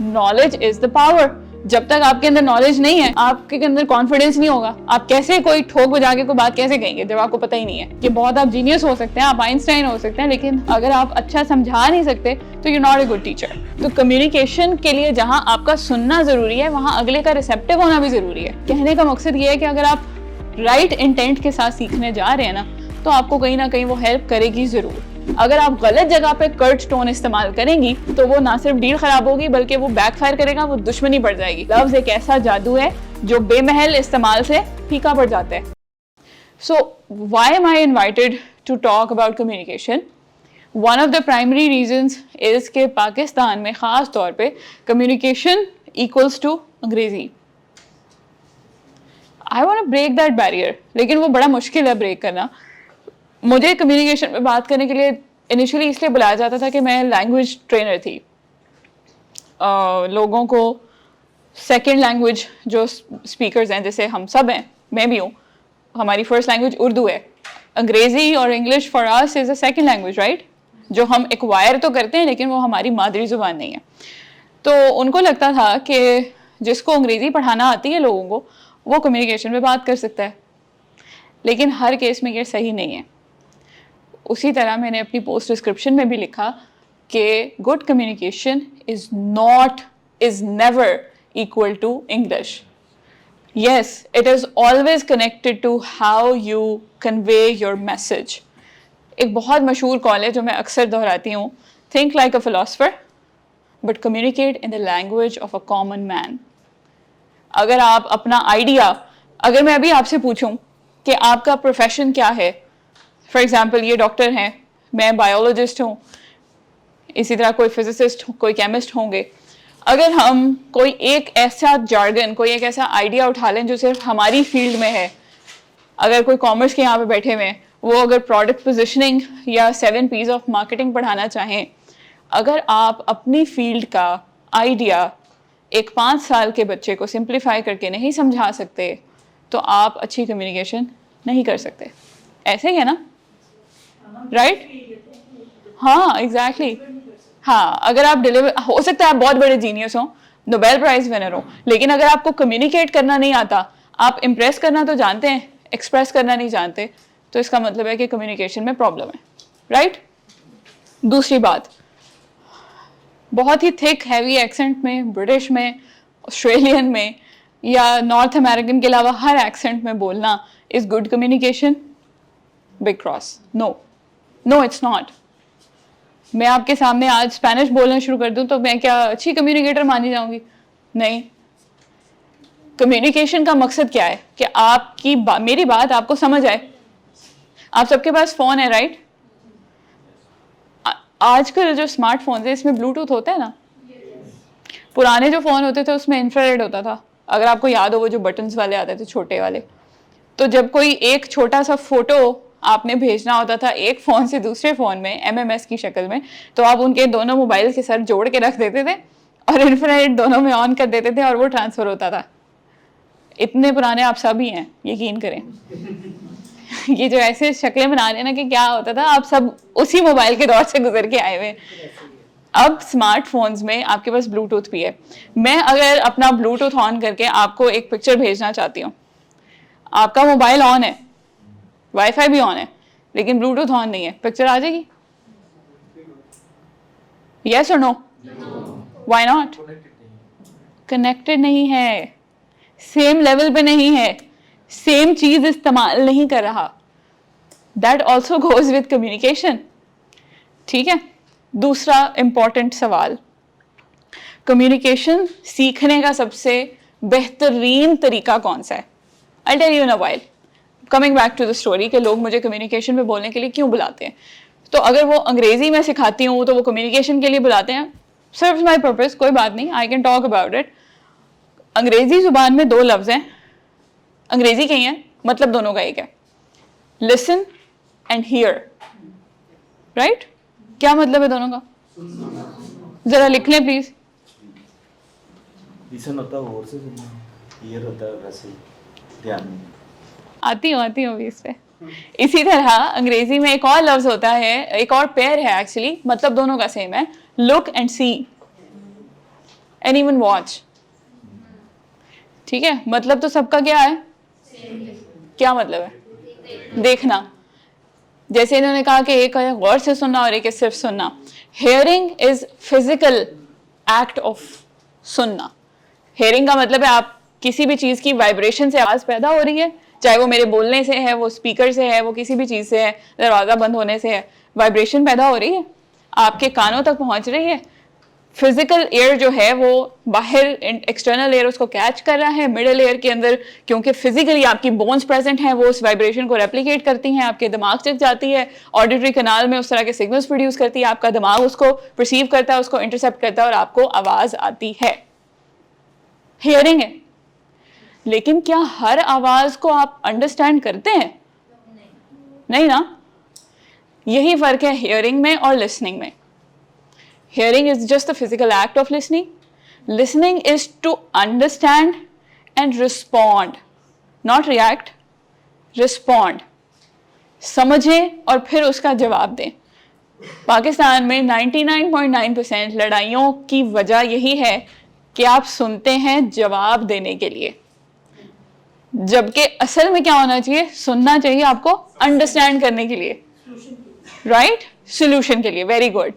Knowledge is the power. जब तक आपके अंदर नॉलेज नहीं है, आपके अंदर कॉन्फिडेंस नहीं होगा। आप कैसे कोई ठोक बजा के कोई बात कैसे कहेंगे जब आपको पता ही नहीं है? कि बहुत आप जीनियस हो सकते हैं, आप आइंस्टाइन हो सकते हैं, लेकिन अगर आप अच्छा समझा नहीं सकते तो you not a good teacher. तो कम्युनिकेशन के लिए जहाँ आपका सुनना जरूरी है, वहाँ अगले का रिसेप्टिव होना भी जरूरी है। कहने का मकसद ये है कि अगर आप राइट इंटेंट के साथ सीखने जा रहे हैं ना, तो आपको कहीं ना कहीं वो हेल्प करेगी जरूर। अगर आप गलत जगह पे कर्ट टोन इस्तेमाल करेंगी तो वो ना सिर्फ डील खराब होगी बल्कि वो बैकफायर करेगा, वो दुश्मनी बढ़ जाएगी। लफ्ज एक ऐसा जादू है जो बेमहल इस्तेमाल से फीका पड़ जाता है। So why am I invited to talk about communication? One of the primary reasons is के पाकिस्तान में ख़ास तौर पे कम्युनिकेशन इक्वल्स टू अंग्रेज़ी। I want to break that barrier, लेकिन वो बड़ा मुश्किल है ब्रेक करना। मुझे कम्युनिकेशन पे बात करने के लिए इनिशियली इसलिए बुलाया जाता था कि मैं लैंग्वेज ट्रेनर थी। लोगों को सेकंड लैंग्वेज जो स्पीकर्स हैं, जैसे हम सब हैं, मैं भी हूँ, हमारी फर्स्ट लैंग्वेज उर्दू है। अंग्रेज़ी और English for us is a second language, right? जो हम एक्वायर तो करते हैं लेकिन वो हमारी मादरी ज़ुबान नहीं है। तो उनको लगता था कि जिसको अंग्रेज़ी पढ़ाना आती है लोगों को, वो कम्युनिकेशन में बात कर सकता है, लेकिन हर केस में ये सही नहीं है। उसी तरह मैंने अपनी पोस्ट डिस्क्रिप्शन में भी लिखा कि good communication is never equal to English. Yes, it is always connected to how you convey your message. एक बहुत मशहूर कॉल है जो मैं अक्सर दोहराती हूँ, think like a philosopher but communicate in the language of a common man. अगर आप अपना आइडिया, अगर मैं अभी आपसे पूछूं कि आपका प्रोफेशन क्या है, फॉर एग्जाम्पल ये डॉक्टर हैं, मैं बायोलॉजिस्ट हूँ, इसी तरह कोई फिजिसिस्ट, कोई केमिस्ट होंगे। अगर हम कोई एक ऐसा जार्गन, कोई एक ऐसा आइडिया उठा लें जो सिर्फ हमारी फील्ड में है, अगर कोई कॉमर्स के यहाँ पे बैठे हुए हैं, वो अगर प्रोडक्ट पोजिशनिंग या 7 P's ऑफ मार्केटिंग पढ़ाना चाहें, अगर आप अपनी फील्ड का आइडिया एक 5 साल के बच्चे को सिंप्लीफाई करके नहीं समझा सकते तो आप अच्छी कम्युनिकेशन नहीं कर सकते। ऐसे ही है ना, राइट? हाँ, एग्जैक्टली। हाँ, अगर आप डिलीवर, हो सकता है आप बहुत बड़े जीनियस हो, नोबेल प्राइज विनर हो, लेकिन अगर आपको कम्युनिकेट करना नहीं आता, आप इम्प्रेस करना तो जानते हैं, एक्सप्रेस करना नहीं जानते, तो इसका मतलब है कि कम्युनिकेशन में प्रॉब्लम है, राइट? दूसरी बात, बहुत ही थिक हैवी एक्सेंट में, ब्रिटिश में, ऑस्ट्रेलियन में या नॉर्थ अमेरिकन के अलावा हर एक्सेंट में बोलना is good communication? Big cross. No, no it's not. मैं आपके सामने आज स्पेनिश बोलना शुरू कर दूं तो मैं क्या अच्छी कम्युनिकेटर मानी जाऊंगी? नहीं। कम्युनिकेशन का मकसद क्या है? कि आपकी मेरी बात आपको समझ आए। आप सबके पास फोन है, राइट? आजकल जो स्मार्टफोन है इसमें ब्लूटूथ होता है ना। पुराने जो फोन होते थे उसमें इंफ्रारेड होता था, अगर आपको याद हो, वो जो बटन्स वाले आते थे छोटे वाले। तो जब कोई एक छोटा सा फोटो आपने भेजना होता था एक फ़ोन से दूसरे फ़ोन में MMS की शक्ल में, तो आप उनके दोनों मोबाइल के सर जोड़ के रख देते थे और इंफ्रारेड दोनों में ऑन कर देते थे और वो ट्रांसफ़र होता था। इतने पुराने आप सब ही हैं, यकीन करें। ये जो ऐसे शक्लें बना रहे हैं ना कि क्या होता था, आप सब उसी मोबाइल के दौर से गुजर के आए हुए। अब स्मार्टफोन्स में आपके पास ब्लूटूथ भी है। मैं अगर अपना ब्लूटूथ ऑन करके आपको एक पिक्चर भेजना चाहती हूँ, आपका मोबाइल ऑन है, वाईफाई भी ऑन है, लेकिन ब्लूटूथ ऑन नहीं है, पिक्चर आ जाएगी? यस और नो? Why not? कनेक्टेड नहीं है, सेम लेवल पे नहीं है, सेम चीज इस्तेमाल नहीं कर रहा। That also goes with communication. ठीक है, दूसरा इंपॉर्टेंट सवाल, कम्युनिकेशन सीखने का सबसे बेहतरीन तरीका कौन सा है? I tell you in a while. Coming back to the story कि लोग मुझे कम्युनिकेशन में बोलने के लिए क्यों बुलाते हैं। तो अगर वो अंग्रेजी में सिखाती हूँ तो वो कम्युनिकेशन के लिए बुलाते हैं, सर्व्स माई पर्पस, कोई बात नहीं, I can talk about it. अंग्रेजी जुबान में 2 लफ्ज हैं, अंग्रेजी के ही हैं, मतलब दोनों का एक है, लिसन एंड हियर, राइट? क्या मतलब है दोनों का? जरा लिख लें प्लीज। लिसन होता है और से सुनना, हियर होता है वैसे ध्यान में। आती हूँ भी इस पे। इसी तरह अंग्रेजी में एक और लफ्ज होता है, एक और पेयर है एक्चुअली, मतलब दोनों का सेम है, look and see. Anyone watch? ठीक है, मतलब तो सबका क्या है? क्या मतलब है? देखना। जैसे इन्होंने कहा कि एक है गौर से सुनना और एक है सिर्फ सुनना। Hearing is physical act of सुनना। हेयरिंग का मतलब है आप किसी भी चीज की वाइब्रेशन से आवाज पैदा हो रही है, चाहे वो मेरे बोलने से है, वो स्पीकर से है, वो किसी भी चीज से है, दरवाजा बंद होने से है, वाइब्रेशन पैदा हो रही है, आपके कानों तक पहुंच रही है। फिजिकल एयर जो है वो बाहर एक्सटर्नल एयर उसको कैच कर रहा है, मिडिल एयर के अंदर क्योंकि फिजिकली आपकी बोन्स प्रेजेंट हैं, वो उस वाइब्रेशन को रेप्लिकेट करती हैं, आपके दिमाग तक जाती है, ऑडिटरी कैनाल में उस तरह के सिग्नल्स प्रोड्यूस करती है, आपका दिमाग उसको परसीव करता है, उसको इंटरसेप्ट करता है और आपको आवाज आती है। हियरिंग है। लेकिन क्या हर आवाज को आप अंडरस्टैंड करते हैं? नहीं ना। यही फर्क है हियरिंग में और लिसनिंग में। Hearing is just the physical act of listening. Listening is to understand and respond, not react. Respond. समझें और फिर उसका जवाब दें। पाकिस्तान में 99.9% लड़ाइयों की वजह यही है कि आप सुनते हैं जवाब देने के लिए, जबकि असल में क्या होना चाहिए? सुनना चाहिए आपको अंडरस्टैंड करने के लिए, राइट? सोल्यूशन के लिए। Very good.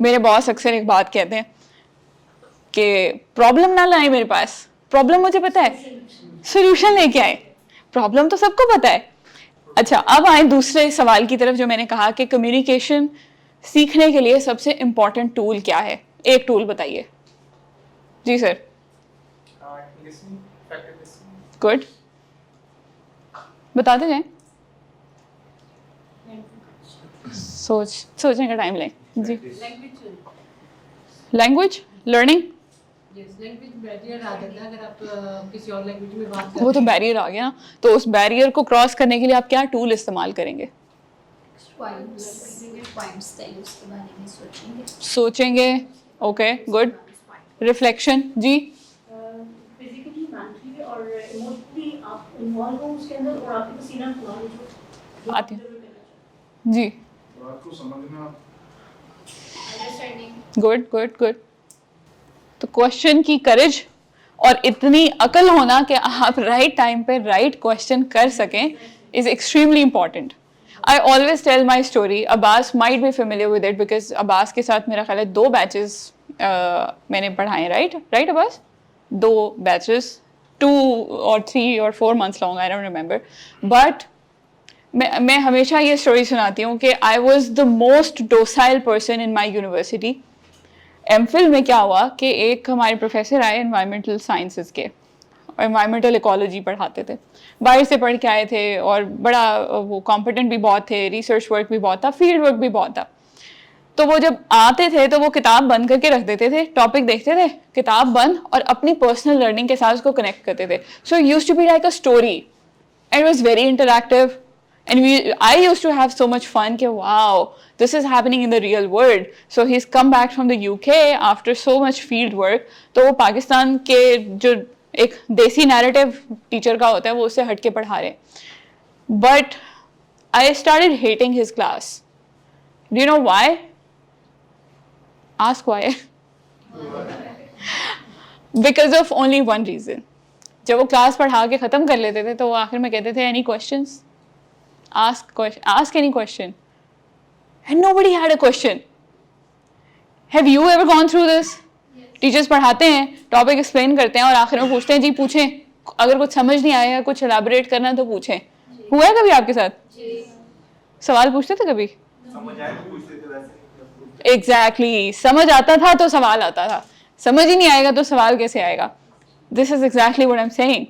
मेरे बॉस अक्सर एक बात कहते हैं कि प्रॉब्लम ना लाए मेरे पास, प्रॉब्लम मुझे पता है, सोल्यूशन लेके आए। प्रॉब्लम तो सबको पता है। अच्छा, अब आए दूसरे सवाल की तरफ जो मैंने कहा कि कम्युनिकेशन सीखने के लिए सबसे इंपॉर्टेंट टूल क्या है? एक टूल बताइए। जी सर। गुड, बताते जाएं। सोचने का टाइम लें जी। लैंग्वेज लर्निंग, वो तो बैरियर आ गया ना, तो उस बैरियर को क्रॉस करने के लिए आप क्या टूल इस्तेमाल करेंगे? सोचेंगे। Okay, good. रिफ्लेक्शन जी। फिजिकली, मेंटली और इमोशनली आप इन्वॉल्व हो उसके अंदर और आपके पसीना जो आते जी। आपको समझना, गुड गुड गुड। तो क्वेश्चन की करेज और इतनी अकल होना कि आप राइट टाइम पे राइट क्वेश्चन कर सकें is extremely important. I always tell my story. Abbas might be familiar with it because Abbas के साथ मेरा ख्याल है 2 बैचेस मैंने पढ़ाए। Right Abbas? 2 batches, 2 or 3 or 4 months long, I don't remember. But मैं हमेशा ये स्टोरी सुनाती हूँ कि I was the most docile person in my university. MPhil में क्या हुआ कि एक हमारे प्रोफेसर आए एनवायरमेंटल साइंसेस के, एनवायरमेंटल इकोलॉजी पढ़ाते थे, बाहर से पढ़ के आए थे और बड़ा वो कॉम्पिटेंट भी बहुत थे, रिसर्च वर्क भी बहुत था, फील्ड वर्क भी बहुत था। तो वो जब आते थे तो वो किताब बंद करके रख देते थे, टॉपिक देखते थे, किताब बंद, और अपनी पर्सनल लर्निंग के साथ उसको कनेक्ट करते थे। So used to be like a story and it was very interactive and I used to have so much fun कि wow, this is happening in the real world. So he's come back from the UK after so much field work. तो वो पाकिस्तान के जो एक देसी narrative teacher का होता है वो उससे हट के पढ़ा रहे। But I started hating his class. Do you know why? Ask why. Because of only one reason. जब वो क्लास पढ़ा के ख़त्म कर लेते थे तो वो आखिर में कहते थे any questions? Ask any question. And nobody had a question. Have you ever gone through this? Teachers पढ़ाते हैं, टॉपिक एक्सप्लेन करते हैं और आखिर में पूछते हैं जी पूछें, अगर कुछ समझ नहीं आया, कुछ एलाबोरेट करना तो पूछें। हुआ है कभी आपके साथ? सवाल पूछते थे कभी? एग्जैक्टली, समझ आता था तो सवाल आता था, समझ ही नहीं आएगा तो सवाल कैसे आएगा? This is exactly what I am saying.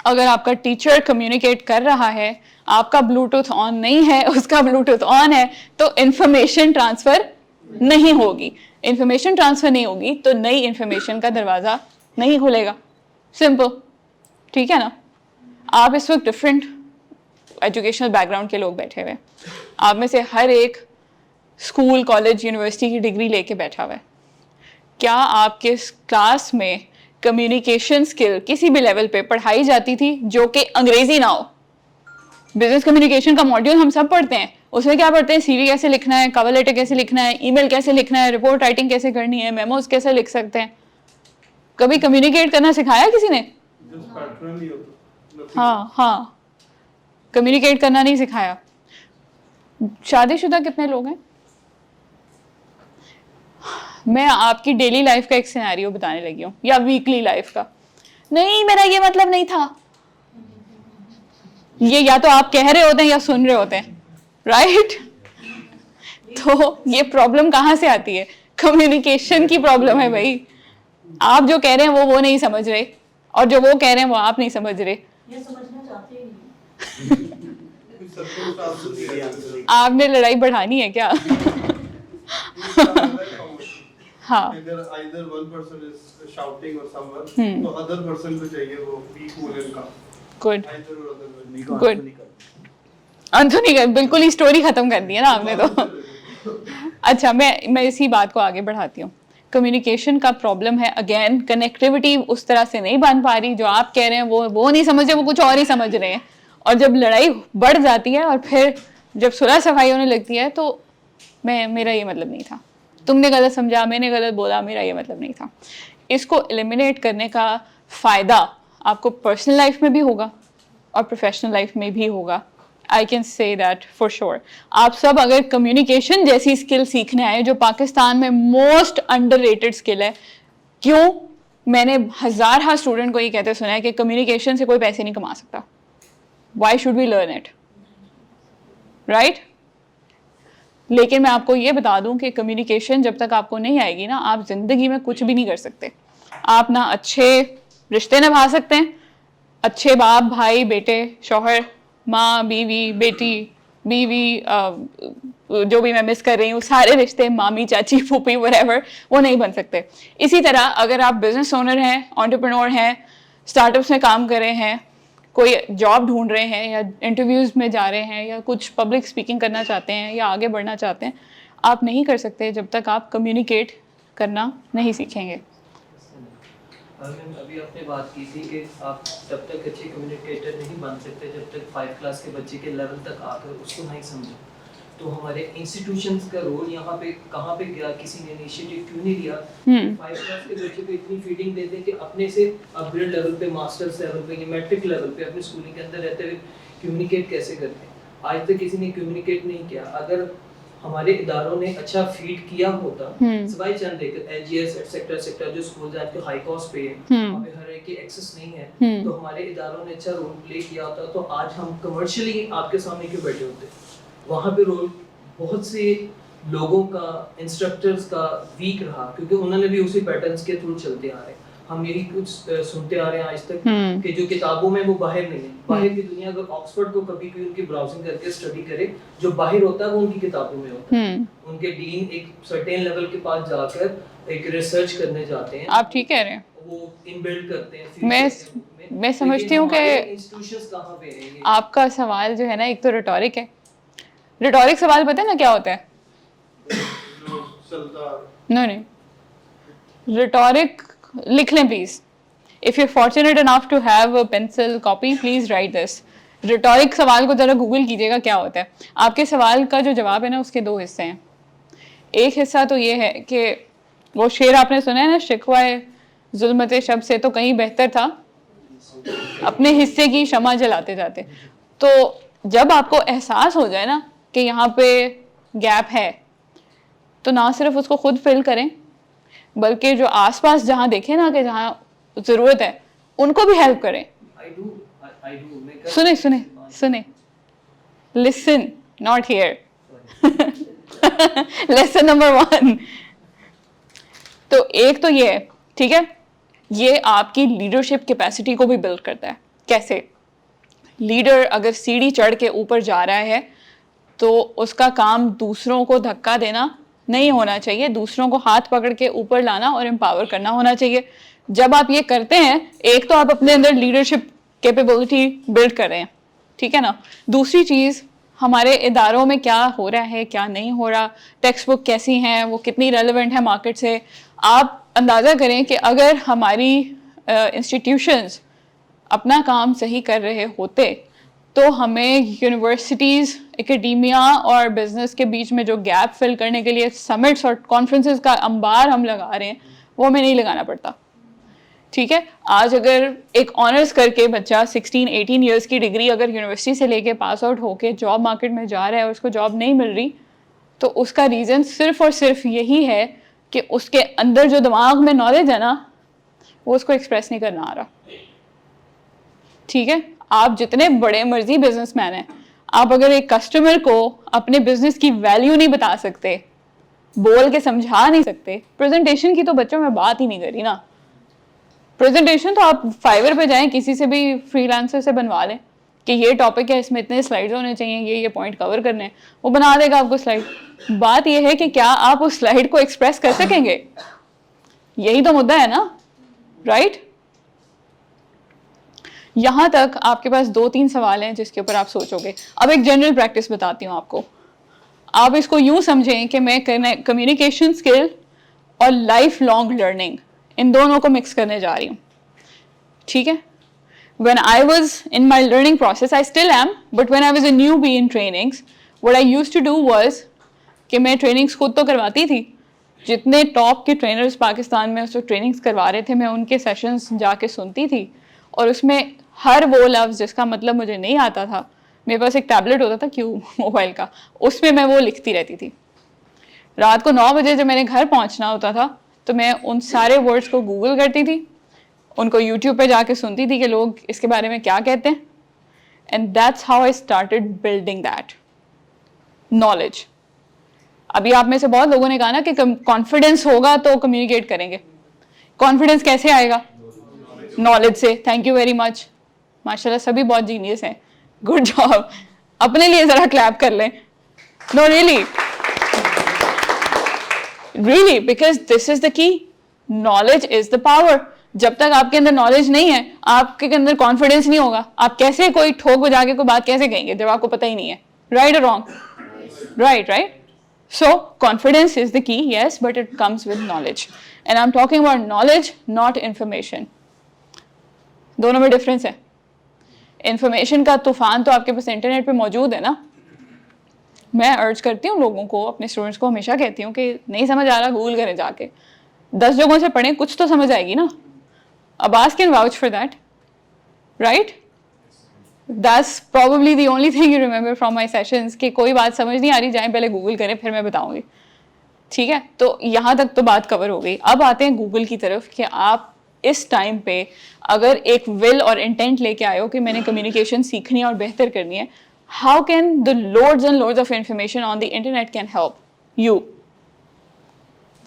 अगर आपका टीचर कम्युनिकेट कर रहा है, आपका ब्लूटूथ ऑन नहीं है, उसका ब्लूटूथ ऑन है, तो इंफॉर्मेशन ट्रांसफर नहीं होगी। इंफॉर्मेशन ट्रांसफर नहीं होगी तो नई इंफॉर्मेशन का दरवाजा नहीं खुलेगा। सिंपल, ठीक है ना? आप इस वक्त डिफरेंट एजुकेशनल बैकग्राउंड के लोग बैठे हुए हैं, आप में से हर एक स्कूल, कॉलेज, यूनिवर्सिटी की डिग्री लेके बैठा हुआ है। क्या आपके क्लास में कम्युनिकेशन स्किल किसी भी लेवल पे पढ़ाई जाती थी जो कि अंग्रेजी ना हो? बिजनेस कम्युनिकेशन का मॉड्यूल हम सब पढ़ते हैं, उसमें क्या पढ़ते हैं? सीवी कैसे लिखना है, कवर लेटर कैसे लिखना है, ईमेल कैसे लिखना है, रिपोर्ट राइटिंग कैसे करनी है, मेमोज कैसे लिख सकते हैं। कभी कम्युनिकेट करना सिखाया किसी ने? Just pattern ही होता, nothing. हाँ, कम्युनिकेट करना नहीं सिखाया। शादीशुदा कितने लोग हैं? मैं आपकी डेली लाइफ का एक सिनेरियो बताने लगी हूँ या वीकली लाइफ का। नहीं, मेरा ये मतलब नहीं था। ये या तो आप कह रहे होते हैं या सुन रहे होते हैं, राइट? तो ये प्रॉब्लम कहाँ से आती है? कम्युनिकेशन की प्रॉब्लम है भाई। आप जो कह रहे हैं वो नहीं समझ रहे, और जो वो कह रहे हैं वो आप नहीं समझ रहे। ये समझना चाहते ही नहीं। Circumstances मेरी आंसर एक- आपने लड़ाई बढ़ानी है क्या? हाँ, अगर either one person is shouting or someone, Hmm. तो other person को चाहिए वो be cool and calm. Good Either or other one. मेरे को Good. आंसर नहीं करना। अंथोनी का बिल्कुल ही स्टोरी खत्म कर दी है ना आपने तो। अच्छा, मैं इसी बात को आगे बढ़ाती हूँ। कम्युनिकेशन का प्रॉब्लम है, अगेन कनेक्टिविटी उस तरह से नहीं बन पा रही। जो आप कह रहे हैं वो नहीं समझ रहे, वो कुछ और ही समझ रहे हैं। और जब लड़ाई बढ़ जाती है और फिर जब सुलह सफाई होने लगती है तो मेरा ये मतलब नहीं था, तुमने गलत समझा, मैंने गलत बोला, मेरा ये मतलब नहीं था। इसको एलिमिनेट करने का फ़ायदा आपको पर्सनल लाइफ में भी होगा और प्रोफेशनल लाइफ में भी होगा। I can say that for sure. आप सब अगर कम्युनिकेशन जैसी स्किल सीखने आए, जो पाकिस्तान में मोस्ट अंडररेटेड स्किल है। क्यों? मैंने हज़ार स्टूडेंट को ये कहते सुना है कि कम्युनिकेशन से कोई पैसे नहीं कमा सकता। Why should we learn it, right? लेकिन मैं आपको ये बता दूं कि कम्युनिकेशन जब तक आपको नहीं आएगी ना, आप ज़िंदगी में कुछ भी नहीं कर सकते। आप ना अच्छे रिश्ते निभा सकते हैं, अच्छे बाप, भाई, बेटे, शौहर, माँ, बीवी, बेटी, बीवी, जो भी मैं मिस कर रही हूँ, सारे रिश्ते, मामी, चाची, फूफी, व्हाटएवर, वो नहीं बन सकते। इसी तरह अगर आप बिजनेस ओनर हैं, एंटरप्रेन्योर हैं, स्टार्टअप्स में काम कर रहे हैं, कोई जॉब ढूंढ रहे हैं या इंटरव्यूज़ में जा रहे हैं या कुछ पब्लिक स्पीकिंग करना चाहते हैं या आगे बढ़ना चाहते हैं, आप नहीं कर सकते जब तक आप कम्युनिकेट करना नहीं सीखेंगे। मैम, अभी आपने बात की थी कि आप तब तक अच्छे कम्युनिकेटर नहीं बन सकते जब तक 5 क्लास के बच्चे के लेवल तक आकर उसको नहीं समझो। तो हमारे इंस्टीट्यूशंस का रोल यहाँ पे कहाँ पे गया? किसी ने इनिशिएटिव क्यों नहीं लिया? 5 क्लास के बच्चे को इतनी फीडिंग दे दें कि अपने से अपग्रेड लेवल पे, मास्टर्स लेवल पे या मैट्रिक लेवल पे अपनी स्कूलिंग के अंदर रहते हुए कम्युनिकेट कैसे करते हैं? आज तक किसी ने कम्युनिकेट नहीं किया। अगर हमारे इदारों ने अच्छा फीड किया होता, सिवाय चंद एक एलजीएस एटसेट्रा एटसेट्रा जो स्कूल्स हैं आपके हाई कॉस्ट पे है, वहाँ पे हर एक की एक्सेस नहीं है, तो हमारे इदारों ने अच्छा रोल प्ले किया होता तो आज हम कमर्शियली आपके सामने क्यों बैठे होते? वहाँ पे रोल बहुत से लोगों का, इंस्ट्रक्टर्स का वीक रहा, क्योंकि उन्होंने भी उसी पैटर्न्स के थ्रू चलते आ रहे। हम यही कुछ सुनते आ रहे हैं आज तक कि जो किताबों में वो बाहर नहीं है। बाहर की दुनिया अगर ऑक्सफोर्ड को कभी भी उनकी ब्राउजिंग करके स्टडी करे, जो बाहर होता है वो उनकी किताबों में होता है। उनके डीन एक सर्टेन लेवल के पास जाकर एक रिसर्च करने जाते हैं। आप ठीक कह रहे हैं, वो इनबिल्ड करते हैं। मैं समझती हूँ कि इंस्टीट्यूशंस कहाँ पे हैं ये? आपका सवाल जो है ना, एक तो रिटोरिक है। रिटोरिक सवाल पता है ना क्या होता है? जो चलता नहीं, रिटोरिक लिख लें please. If you fortunate enough to have a pencil copy, please write this. Rhetoric सवाल को जरा गूगल कीजिएगा क्या होता है। आपके सवाल का जो जवाब है ना, उसके 2 हिस्से हैं। एक हिस्सा तो ये है कि वो शेर आपने सुना है ना, शिकवाए जुल्मत शब से तो कहीं बेहतर था अपने हिस्से की शमा जलाते जाते। तो जब आपको एहसास हो जाए ना कि यहाँ पे गैप है, तो ना सिर्फ उसको खुद फिल करें, बल्कि जो आसपास जहाँ देखें ना कि जहाँ ज़रूरत है, उनको भी हेल्प करें। I do. सुने, listen, not here. Lesson number 1। तो एक तो ये है, ठीक है, ये आपकी लीडरशिप कैपेसिटी को भी बिल्ड करता है। कैसे? लीडर अगर सीढ़ी चढ़ के ऊपर जा रहा है तो उसका काम दूसरों को धक्का देना नहीं होना चाहिए, दूसरों को हाथ पकड़ के ऊपर लाना और एम्पावर करना होना चाहिए। जब आप ये करते हैं, एक तो आप अपने अंदर लीडरशिप कैपेबिलिटी बिल्ड कर रहे हैं, ठीक है ना। दूसरी चीज़, हमारे इदारों में क्या हो रहा है, क्या नहीं हो रहा, टेक्स्ट बुक कैसी हैं, वो कितनी रेलेवेंट है मार्केट से। आप अंदाज़ा करें कि अगर हमारी इंस्टीट्यूशंस अपना काम सही कर रहे होते तो हमें यूनिवर्सिटीज़, एकेडमिया और बिजनेस के बीच में जो गैप फिल करने के लिए समिट्स और कॉन्फ्रेंसेस का अंबार हम लगा रहे हैं, वो हमें नहीं लगाना पड़ता। ठीक है, आज अगर एक ऑनर्स करके बच्चा 16-18 ईयर्स की डिग्री अगर यूनिवर्सिटी से लेके पास आउट होके जॉब मार्केट में जा रहा है और उसको जॉब नहीं मिल रही, तो उसका रीज़न सिर्फ और सिर्फ यही है कि उसके अंदर जो दिमाग में नॉलेज है ना, वो उसको एक्सप्रेस नहीं करना आ रहा। ठीक है, आप जितने बड़े मर्जी बिजनेसमैन हैं, आप अगर एक कस्टमर को अपने बिजनेस की वैल्यू नहीं बता सकते, बोल के समझा नहीं सकते, प्रेजेंटेशन की तो बच्चों में बात ही नहीं करी ना। प्रेजेंटेशन तो आप फाइवर पे जाएं, किसी से भी फ्रीलांसर से बनवा लें कि ये टॉपिक है, इसमें इतने स्लाइड्स होने चाहिए, ये पॉइंट कवर करने हैं, वो बना देगा आपको स्लाइड। बात ये है कि क्या आप उस स्लाइड को एक्सप्रेस कर सकेंगे, यही तो मुद्दा है ना, राइट? यहां तक आपके पास 2-3 सवाल हैं जिसके ऊपर आप सोचोगे। अब एक जनरल प्रैक्टिस बताती हूँ आपको। आप इसको यूं समझें कि मैं कम्युनिकेशन स्किल और लाइफ लॉन्ग लर्निंग, इन दोनों को मिक्स करने जा रही हूँ। ठीक है, when I was in my learning process, I still am, but when I was a newbie in trainings, what I used to do was कि मैं trainings खुद तो करवाती थी, जितने टॉप के ट्रेनर्स पाकिस्तान में उस ट्रेनिंग्स करवा रहे थे मैं उनके सेशंस जाके सुनती थी, और उसमें हर वो लफ्ज़ जिसका मतलब मुझे नहीं आता था, मेरे पास एक टैबलेट होता था क्यू मोबाइल का, उसमें मैं वो लिखती रहती थी। रात को 9 बजे जब मैंने घर पहुंचना होता था तो मैं उन सारे वर्ड्स को गूगल करती थी, उनको यूट्यूब पे जाके सुनती थी कि लोग इसके बारे में क्या कहते हैं, and that's how I started building that knowledge. अभी आप में से बहुत लोगों ने कहा ना कि कॉन्फिडेंस होगा तो कम्युनिकेट करेंगे। कॉन्फिडेंस कैसे आएगा? नॉलेज से। थैंक यू वेरी मच, माशाल्लाह सभी बहुत जीनियस हैं, गुड जॉब। अपने लिए जरा क्लैप कर लें। No really because this is the key, knowledge is the power. जब तक आपके अंदर नॉलेज नहीं है, आपके अंदर कॉन्फिडेंस नहीं होगा। आप कैसे कोई ठोक बजा के कोई बात कैसे कहेंगे जब आपको पता ही नहीं है? राइट और wrong? Right. So confidence is the key, yes, but it comes with knowledge, and I'm talking about knowledge, not information. दोनों में डिफरेंस है। इंफॉर्मेशन का तूफान तो आपके पास इंटरनेट पे मौजूद है ना। मैं अर्ज करती हूँ लोगों को, अपने स्टूडेंट्स को हमेशा कहती हूँ कि नहीं समझ आ रहा, गूगल करें जाके, 10 जगहों से पढ़ें, कुछ तो समझ आएगी ना। Abbas can vouch for that, right? That's probably the only thing you remember from my sessions कि कोई बात समझ नहीं आ रही, जाएं पहले गूगल करें फिर मैं बताऊंगी। ठीक है, तो यहाँ तक तो बात कवर हो गई। अब आते हैं गूगल की तरफ कि आप इस टाइम पे अगर एक विल और इंटेंट लेके आए हो कि मैंने कम्युनिकेशन सीखनी है और बेहतर करनी है, how can the loads and loads of information on the internet can help you.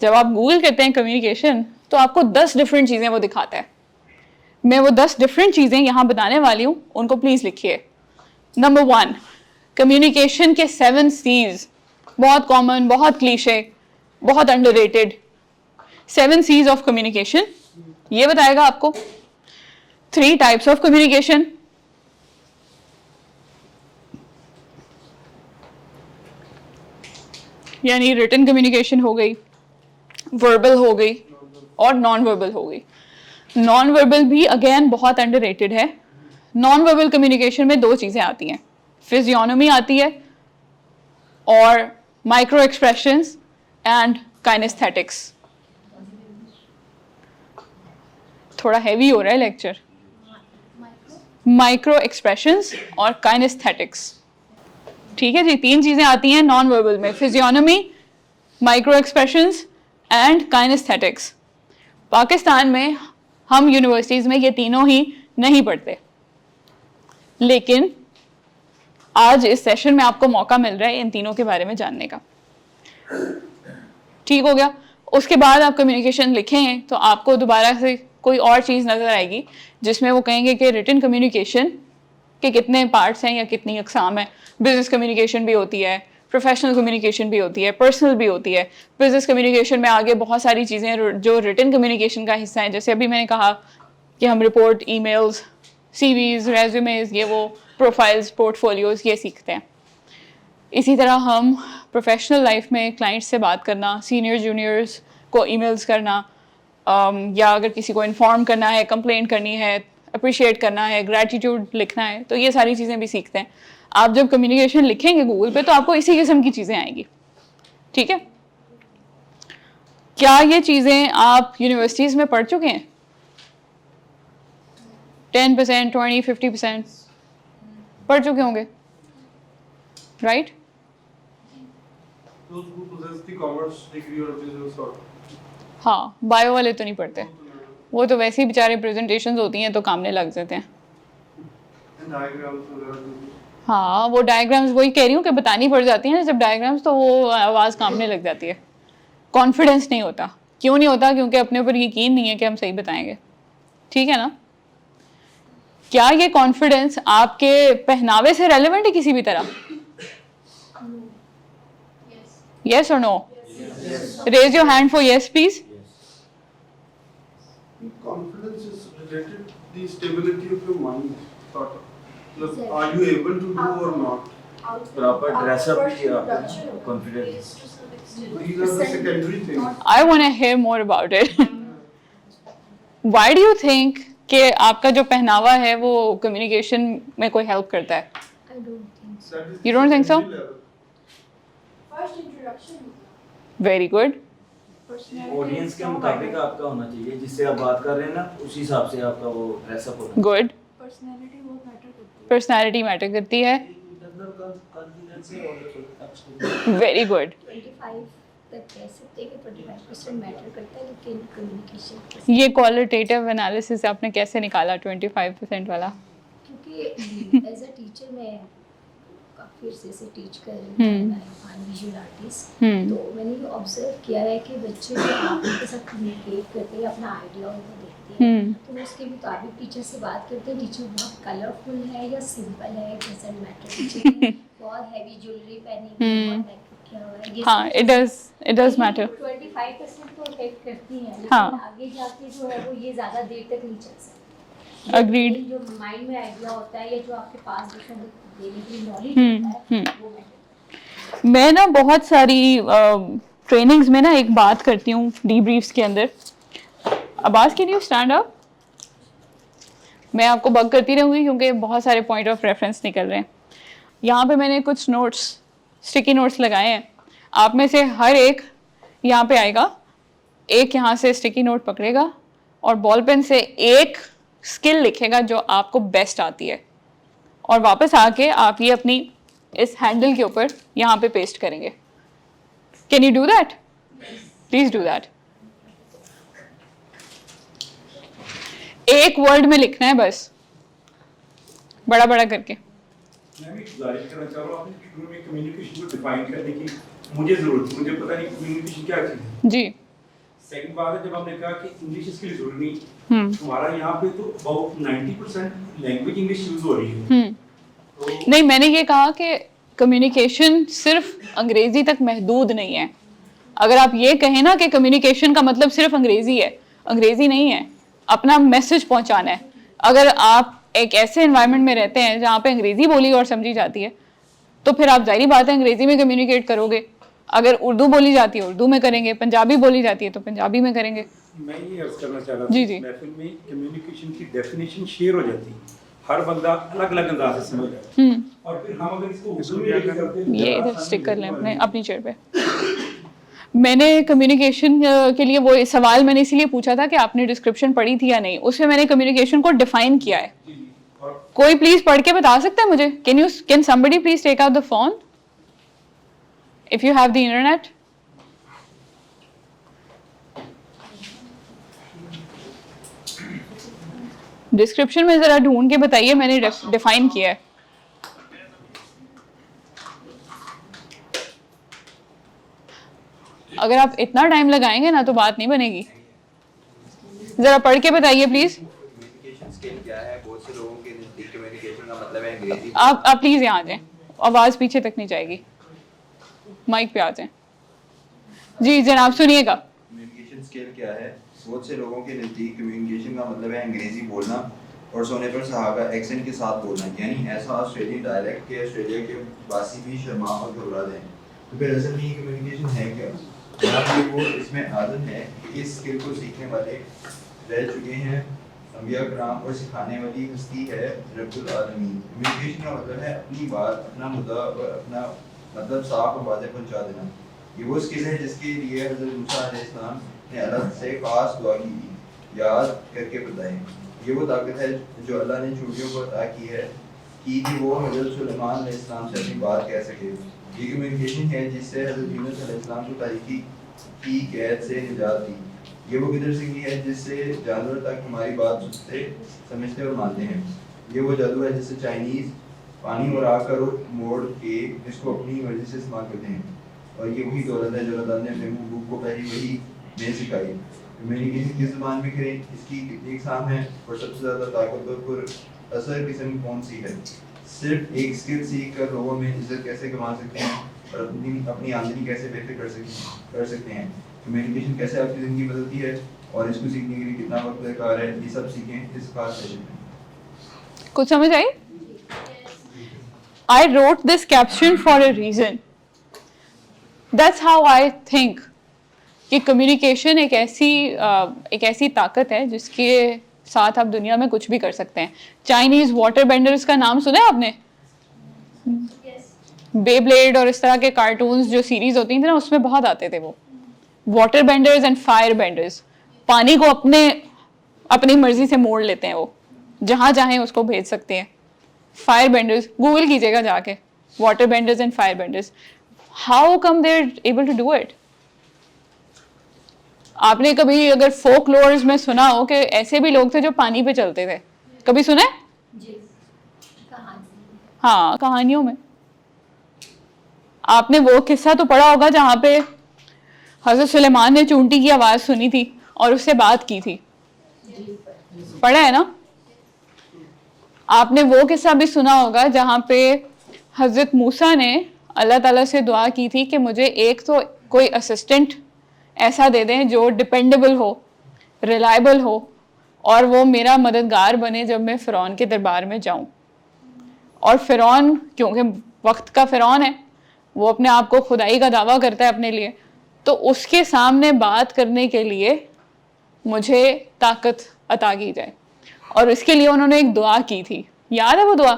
जब आप गूगल करते हैं कम्युनिकेशन तो आपको 10 डिफरेंट चीज़ें वो दिखाता है। मैं वो 10 डिफरेंट चीज़ें यहाँ बताने वाली हूँ, उनको प्लीज़ लिखिए। नंबर 1, कम्युनिकेशन के 7 C's, बहुत कॉमन, बहुत क्लीशे, बहुत अंडररेटेड। 7 C's ऑफ कम्युनिकेशन ये बताएगा आपको। 3 टाइप्स ऑफ कम्युनिकेशन, यानी रिटन कम्युनिकेशन हो गई, वर्बल हो गई और नॉन वर्बल हो गई। नॉन वर्बल भी अगेन बहुत अंडररेटेड है। नॉन वर्बल कम्युनिकेशन में 2 चीज़ें आती हैं, फिजियोनॉमी आती है और माइक्रो एक्सप्रेशंस एंड काइनेस्थेटिक्स। थोड़ा हैवी हो रहा है लेक्चर। माइक्रो एक्सप्रेशंस और काइनेस्थेटिक्स, ठीक है जी, 3 चीज़ें आती हैं नॉन वर्बल में, फिजियोनॉमी, माइक्रो एक्सप्रेशंस एंड काइनेस्थेटिक्स। पाकिस्तान में हम यूनिवर्सिटीज़ में ये तीनों ही नहीं पढ़ते, लेकिन आज इस सेशन में आपको मौका मिल रहा है इन तीनों के बारे में जानने का। ठीक हो गया। उसके बाद आप कम्युनिकेशन लिखें तो आपको दोबारा से कोई और चीज़ नज़र आएगी जिसमें वो कहेंगे कि रिटन कम्युनिकेशन के कितने पार्ट्स हैं या कितनी अकसाम है। बिजनेस कम्युनिकेशन भी होती है, प्रोफेशनल कम्युनिकेशन भी होती है, पर्सनल भी होती है। बिजनेस कम्युनिकेशन में आगे बहुत सारी चीज़ें जो रिटन कम्युनिकेशन का हिस्सा हैं, जैसे अभी मैंने कहा कि हम रिपोर्ट, ईमेल्स, सीवीज, रेज्यूमेज, ये वो प्रोफाइल्स, पोर्टफोलियोज, ये सीखते हैं। इसी तरह हम प्रोफेशनल लाइफ में क्लाइंट्स से बात करना, सीनियर जूनियर्स को ईमेल्स करना, या अगर किसी को इन्फॉर्म करना है, कंप्लेंट करनी है, अप्रिशिएट करना है, ग्रैटिट्यूड लिखना है, तो ये सारी चीज़ें भी सीखते हैं। आप जब कम्युनिकेशन लिखेंगे गूगल पे तो आपको इसी किस्म की चीज़ें आएंगी। ठीक है, क्या ये चीज़ें आप यूनिवर्सिटीज़ में पढ़ चुके हैं? 10%, 20, 50% पढ़ चुके होंगे, right? Those who possess the commerce degree or business or हाँ, बायो वाले तो नहीं पढ़ते, वो तो वैसे ही बेचारे प्रेजेंटेशंस होती हैं तो कामने लग जाते हैं। diagrams वगैरह जो भी। हाँ, वो डायग्राम्स वही कह रही हूँ कि बतानी पड़ जाती है ना जब डायग्राम्स, तो वो आवाज़ कांपने लग जाती है, कॉन्फिडेंस नहीं होता। क्यों नहीं होता? क्योंकि अपने ऊपर यकीन नहीं है कि हम सही बताएंगे, ठीक है ना? क्या ये कॉन्फिडेंस आपके पहनावे से रेलेवेंट है किसी भी तरह? यस और no? Raise your hand for yes please. Confidence is related to the stability of your mind, sort of. Like, are you able to do or not? Proper dress up किया आपने, confidence. These are the secondary things. I want to hear more about it. Why do you think कि आपका जो पहनावा है वो communication में कोई हेल्प करता है? I don't think so. That is You don't think so? secondary level. First introduction. Very good. Audience के मुताबिक आपका होना चाहिए, जिससे आप बात कर रहे हैं ना उसी हिसाब से आपका वो ड्रेस अप होना गुड। Personality बहुत मैटर करती है. पर्सनालिटी मैटर करती है। Very good. 25 तक कह सकते हैं कि 25% मैटर करता है, लेकिन कम्युनिकेशन ये क्वालिटेटिव एनालिसिस आपने कैसे निकाला 25% वाला? क्योंकि एज अ टीचर मैं काफ़ी अरसे से टीच कर रही हूँ, विजुअल आर्टिस्ट, तो मैंने ये ऑब्जर्व किया है कि बच्चे जो आप उनके साथ कम्युनिकेट करते हैं, अपना आइडिया उनको देखते हैं, तो वो उसके मुताबिक टीचर से बात करते हैं। टीचर बहुत कलरफुल है या सिंपल है, डजंट मैटर। टीचर बहुत हैवी ज्वेलरी पहनी है, बहुत मेकअप किया हुआ है, ये हाँ, इट डज मैटर। 25% तो अफेक्ट करती हैं, लेकिन हाँ। आगे जाके जो है वो ये ज़्यादा देर तक नहीं चल सकता। Agreed. जो माइंड में आइडिया होता है या जो आपके पास दूसरों को देने की नॉलेज होता है, वो मैटर। मैं ना बहुत सारी ट्रेनिंग्स में ना एक बात करती हूँ डीब्रीफ्स के अंदर। Abbas can you stand up? मैं आपको बग करती रहूँगी क्योंकि बहुत सारे पॉइंट ऑफ रेफरेंस निकल रहे हैं। यहाँ पे मैंने कुछ नोट्स, स्टिकी नोट्स लगाए हैं। आप में से हर एक यहाँ पे आएगा, एक यहाँ से स्टिकी नोट पकड़ेगा और बॉल पेन से एक स्किल लिखेगा जो आपको बेस्ट आती है, और वापस आके आप ये अपनी इस हैंडल के ऊपर यहाँ पे पेस्ट करेंगे। Can you do that? Please do that. एक वर्ड में लिखना है बस, बड़ा बड़ा करके। मैं भी गुजारिश करना चाह रहा हूँ, आपने शुरू में कम्युनिकेशन को डिफाइन करने की मुझे जरूरत थी, मुझे पता नहीं कम्युनिकेशन क्या चीज़ है। जी। सेकंड बात है, जब आपने कहा कि इंग्लिश इसके लिए जरूरी नहीं, हमारा यहाँ पे तो अबाउट 90% लैंग्वेज इंग्लिश यूज हो रही है। तो नहीं, मैंने ये कहा कि कम्युनिकेशन सिर्फ अंग्रेजी तक महदूद नहीं है। अगर आप ये कहें ना कि कम्युनिकेशन का मतलब सिर्फ अंग्रेजी है, अंग्रेजी नहीं है, अपना मैसेज पहुंचाना है। अगर आप एक ऐसे एनवायरनमेंट में रहते हैं जहाँ पे अंग्रेजी बोली और समझी जाती है, तो फिर आप जाहिर बात है अंग्रेजी में कम्युनिकेट करोगे। अगर उर्दू बोली जाती है उर्दू में करेंगे, पंजाबी बोली जाती है तो पंजाबी में करेंगे। मैं ये अर्ज करना चाह रहा जी, था, जी। महफिल में कम्युनिकेशन की डेफिनेशन शेयर हो जाती है, हर बंदा अलग अलग अंदाज से समझता है, और फिर हम अगर इसको उर्दू में लेके चलते हैं, ये इधर स्टिक कर लें अपनी चेयर पे। मैंने कम्युनिकेशन के लिए वो सवाल मैंने इसीलिए पूछा था कि आपने डिस्क्रिप्शन पढ़ी थी या नहीं, उसमें मैंने कम्युनिकेशन को डिफाइन किया है। और कोई प्लीज पढ़ के बता सकता है मुझे? Can somebody please take out the phone if you have the internet? Description में जरा ढूंढ के बताइए, मैंने डिफाइन किया है। अगर आप इतना टाइम लगाएंगे ना तो बात नहीं बनेगी। जरा पढ़ के बताइए प्लीज। कम्युनिकेशन स्किल क्या है? बहुत से लोगों के नजदीक कम्युनिकेशन का मतलब है अंग्रेजी। आप प्लीज यहाँ आ जाएं, आवाज पीछे तक नहीं जाएगी, माइक पे आ जाएं। जी जनाब सुनिएगा। कम्युनिकेशन स्किल क्या है? बहुत से लोगों के नजदीक कम्युनिकेशन का मतलब है अंग्रेजी बोलना और सोने पर सहागा एक्सेंट के साथ बोलना, यानी ऐसा ऑस्ट्रेलियन डायलेक्ट के ऑस्ट्रेलिया के वासी भी शर्मा और घबरा दें। तो फिर असल में ये कम्युनिकेशन है क्या? जनाब वो इसमें आदत है कि इस स्किल को सीखने वाले रह चुके हैं अंबिया कराम और सिखाने वाली हस्ती है रब्बुल आलमीन। कम्युनिकेशन का मतलब है अपनी बात, अपना मुद्दा और अपना मतलब साफ और वाज़ेह पहुंचा देना। ये वो स्किल है जिसके लिए हज़रत मूसा अलैहिस्सलाम ने अल्लाह से खास दुआ की, याद करके बताएं। ये वो ताकत है जो अल्लाह ने चूंटियों को अता की है कि वो हज़रत सुलेमान अलैहिस्सलाम से अपनी बात कह सके। ये कम्युनिकेशन है जिससे हज़रत यूनुस अलैहिस्सलाम को तारीकी की कैद से निजात दी। ये वो किधर से की है जिससे जानवर तक हमारी बात सुनते, समझते और मानते हैं। ये वो जादू है जिससे चाइनीज़ पानी और आग का रुख मोड़ के इसको अपनी मर्जी से इस्तेमाल करते हैं। और ये वही दौलत है जो अल्लाह ने अपने महबूब को पहली वही में सिखाई। कम्युनिकेशन किस ज़बान में करें, इसकी कितनी इकसाम है और सबसे ज़्यादा ताकतवर असर किस्म कौन सी है। सिर्फ एक स्किल सीख कर लोगों में इज्जत कैसे कमा सकते हैं और अपनी आमदनी कैसे बेहतर कर सकते हैं। कम्युनिकेशन कैसे आपकी ज़िंदगी बदलती है और इसको सीखने के लिए कितना वक्त दरकार है, ये सब सीखें इस खास सेशन में। कुछ समझ आई? I wrote this caption for a reason. That's how I think कि कम्युनिकेशन एक ऐसी ताकत है जिसके साथ आप दुनिया में कुछ भी कर सकते हैं। चाइनीज वाटर बेंडर्स का नाम सुना है आपने? बेब्लेड और इस तरह के कार्टून्स जो सीरीज होती थी ना, उसमें बहुत आते थे वो water benders and fire benders. पानी को अपनी मर्जी से मोड़ लेते हैं, वो जहां चाहें उसको भेज सकते हैं। फायर बेंडर्स गूगल कीजिएगा जाके, water benders and fire benders. How come they are able to do it? आपने कभी अगर फोकलोर्स में सुना हो कि ऐसे भी लोग थे जो पानी पे चलते थे, कभी सुने? हाँ, कहानियों में। आपने वो किस्सा तो पढ़ा होगा जहां पे हजरत सुलेमान ने चूंटी की आवाज सुनी थी और उससे बात की थी, पढ़ा है ना? आपने वो किस्सा भी सुना होगा जहां पे हजरत मूसा ने अल्लाह ताला से दुआ की थी कि मुझे एक तो कोई असिस्टेंट ऐसा दे दें जो डिपेंडेबल हो, रिलायबल हो और वो मेरा मददगार बने जब मैं फ़िरौन के दरबार में जाऊं। और फ़िरौन, क्योंकि वक्त का फ़िरौन है, वो अपने आप को खुदाई का दावा करता है अपने लिए, तो उसके सामने बात करने के लिए मुझे ताकत अता की जाए। और इसके लिए उन्होंने एक दुआ की थी, याद है वो दुआ?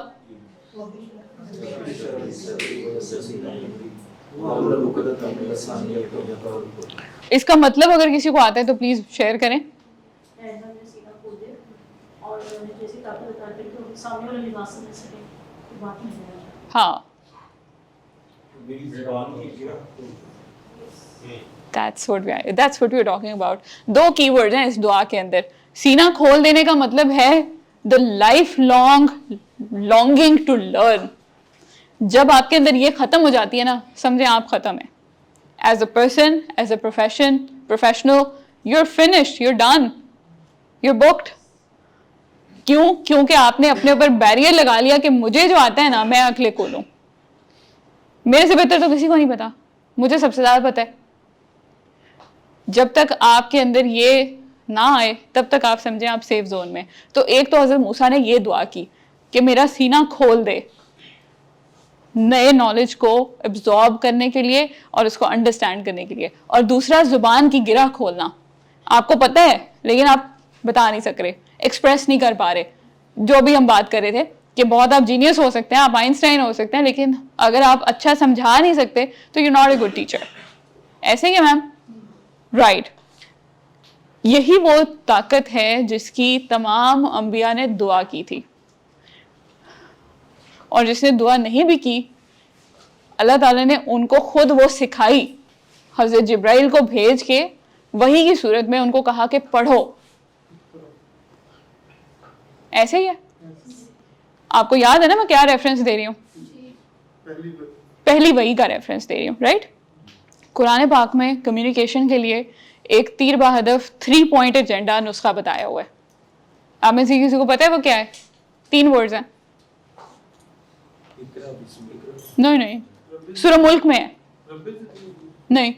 इसका मतलब अगर किसी को आता है तो प्लीज शेयर करें। हाँ, that's what we are talking about. 2 keywords हैं इस दुआ के अंदर। सीना खोल देने का मतलब है the lifelong longing to learn। जब आपके अंदर ये खत्म हो जाती है ना, समझे आप खत्म है। As a person, as a professional, you're finished, you're done, you're booked। क्यों? क्योंकि आपने अपने ऊपर बैरियर लगा लिया कि मुझे जो आता है ना मैं अगले को लूं, मेरे से बेहतर तो किसी को नहीं पता, मुझे सबसे ज्यादा पता है। जब तक आपके अंदर ये ना आए तब तक आप समझें आप सेफ जोन में। तो एक तो हज़रत मूसा ने ये दुआ की कि मेरा सीना खोल दे नए नॉलेज को एब्जॉर्ब करने के लिए और उसको अंडरस्टैंड करने के लिए। और दूसरा, जुबान की गिरह खोलना। आपको पता है लेकिन आप बता नहीं सक रहे, एक्सप्रेस नहीं कर पा रहे। जो भी हम बात कर रहे थे कि बहुत आप जीनियस हो सकते हैं, आप आइंस्टाइन हो सकते हैं, लेकिन अगर आप अच्छा समझा नहीं सकते तो you not a good teacher. ऐसे ही मैम, राइट। यही वो ताकत है जिसकी तमाम अंबिया ने दुआ की थी, और जिसने दुआ नहीं भी की अल्लाह ताला ने उनको खुद वो सिखाई। हज़रत जिब्राइल को भेज के वही की सूरत में उनको कहा कि पढ़ो। ऐसे ही है। आपको याद है ना मैं क्या रेफरेंस दे रही हूँ? पहली वही का रेफरेंस दे रही हूँ, राइट। कुरान पाक में कम्युनिकेशन के लिए एक तीर बहदफ 3 पॉइंट एजेंडा नुस्खा बताया हुआ है। आप में से किसी को पता है वो क्या है? 3 वर्ड्स हैं। नहीं, सूरह मुल्क में है। नहीं,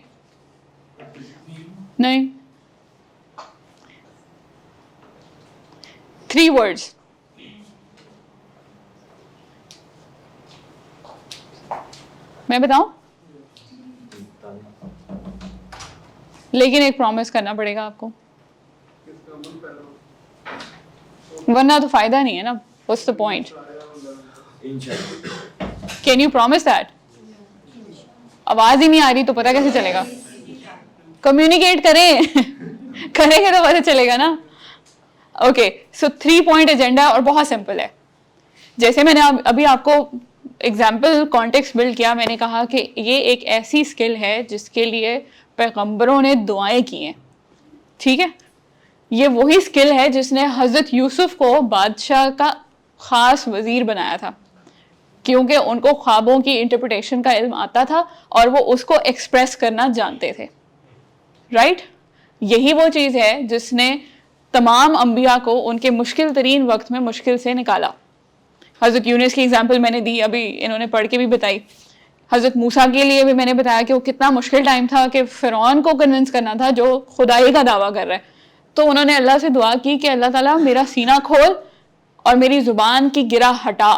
3 वर्ड्स। मैं बताऊं? लेकिन एक प्रॉमिस करना पड़ेगा आपको, वरना तो फायदा नहीं है ना। What's the point? Can you promise that? आवाज ही नहीं आ रही तो पता कैसे चलेगा? कम्युनिकेट करें करेंगे तो पता चलेगा ना। ओके, सो 3 पॉइंट एजेंडा और बहुत सिंपल है। जैसे मैंने अभी आपको एग्जाम्पल कॉन्टेक्स्ट बिल्ड किया, मैंने कहा कि ये एक ऐसी स्किल है जिसके लिए पैगंबरों ने दुआएं की हैं, ठीक है। ये वही स्किल है जिसने हज़रत यूसुफ को बादशाह का ख़ास वज़ीर बनाया था, क्योंकि उनको ख्वाबों की इंटरप्रिटेशन का इल्म आता था और वो उसको एक्सप्रेस करना जानते थे, राइट। यही वो चीज़ है जिसने तमाम अंबिया को उनके मुश्किल तरीन वक्त में मुश्किल से निकाला। हज़रत यूनुस की एग्जाम्पल मैंने दी, अभी इन्होंने पढ़ के भी बताई। हज़रत मूसा के लिए भी मैंने बताया कि वो कितना मुश्किल टाइम था कि फ़िरौन को कन्विंस करना था जो खुदाई का दावा कर रहा है। तो उन्होंने अल्लाह से दुआ की कि अल्लाह ताला मेरा सीना खोल और मेरी ज़ुबान की गिरा हटा।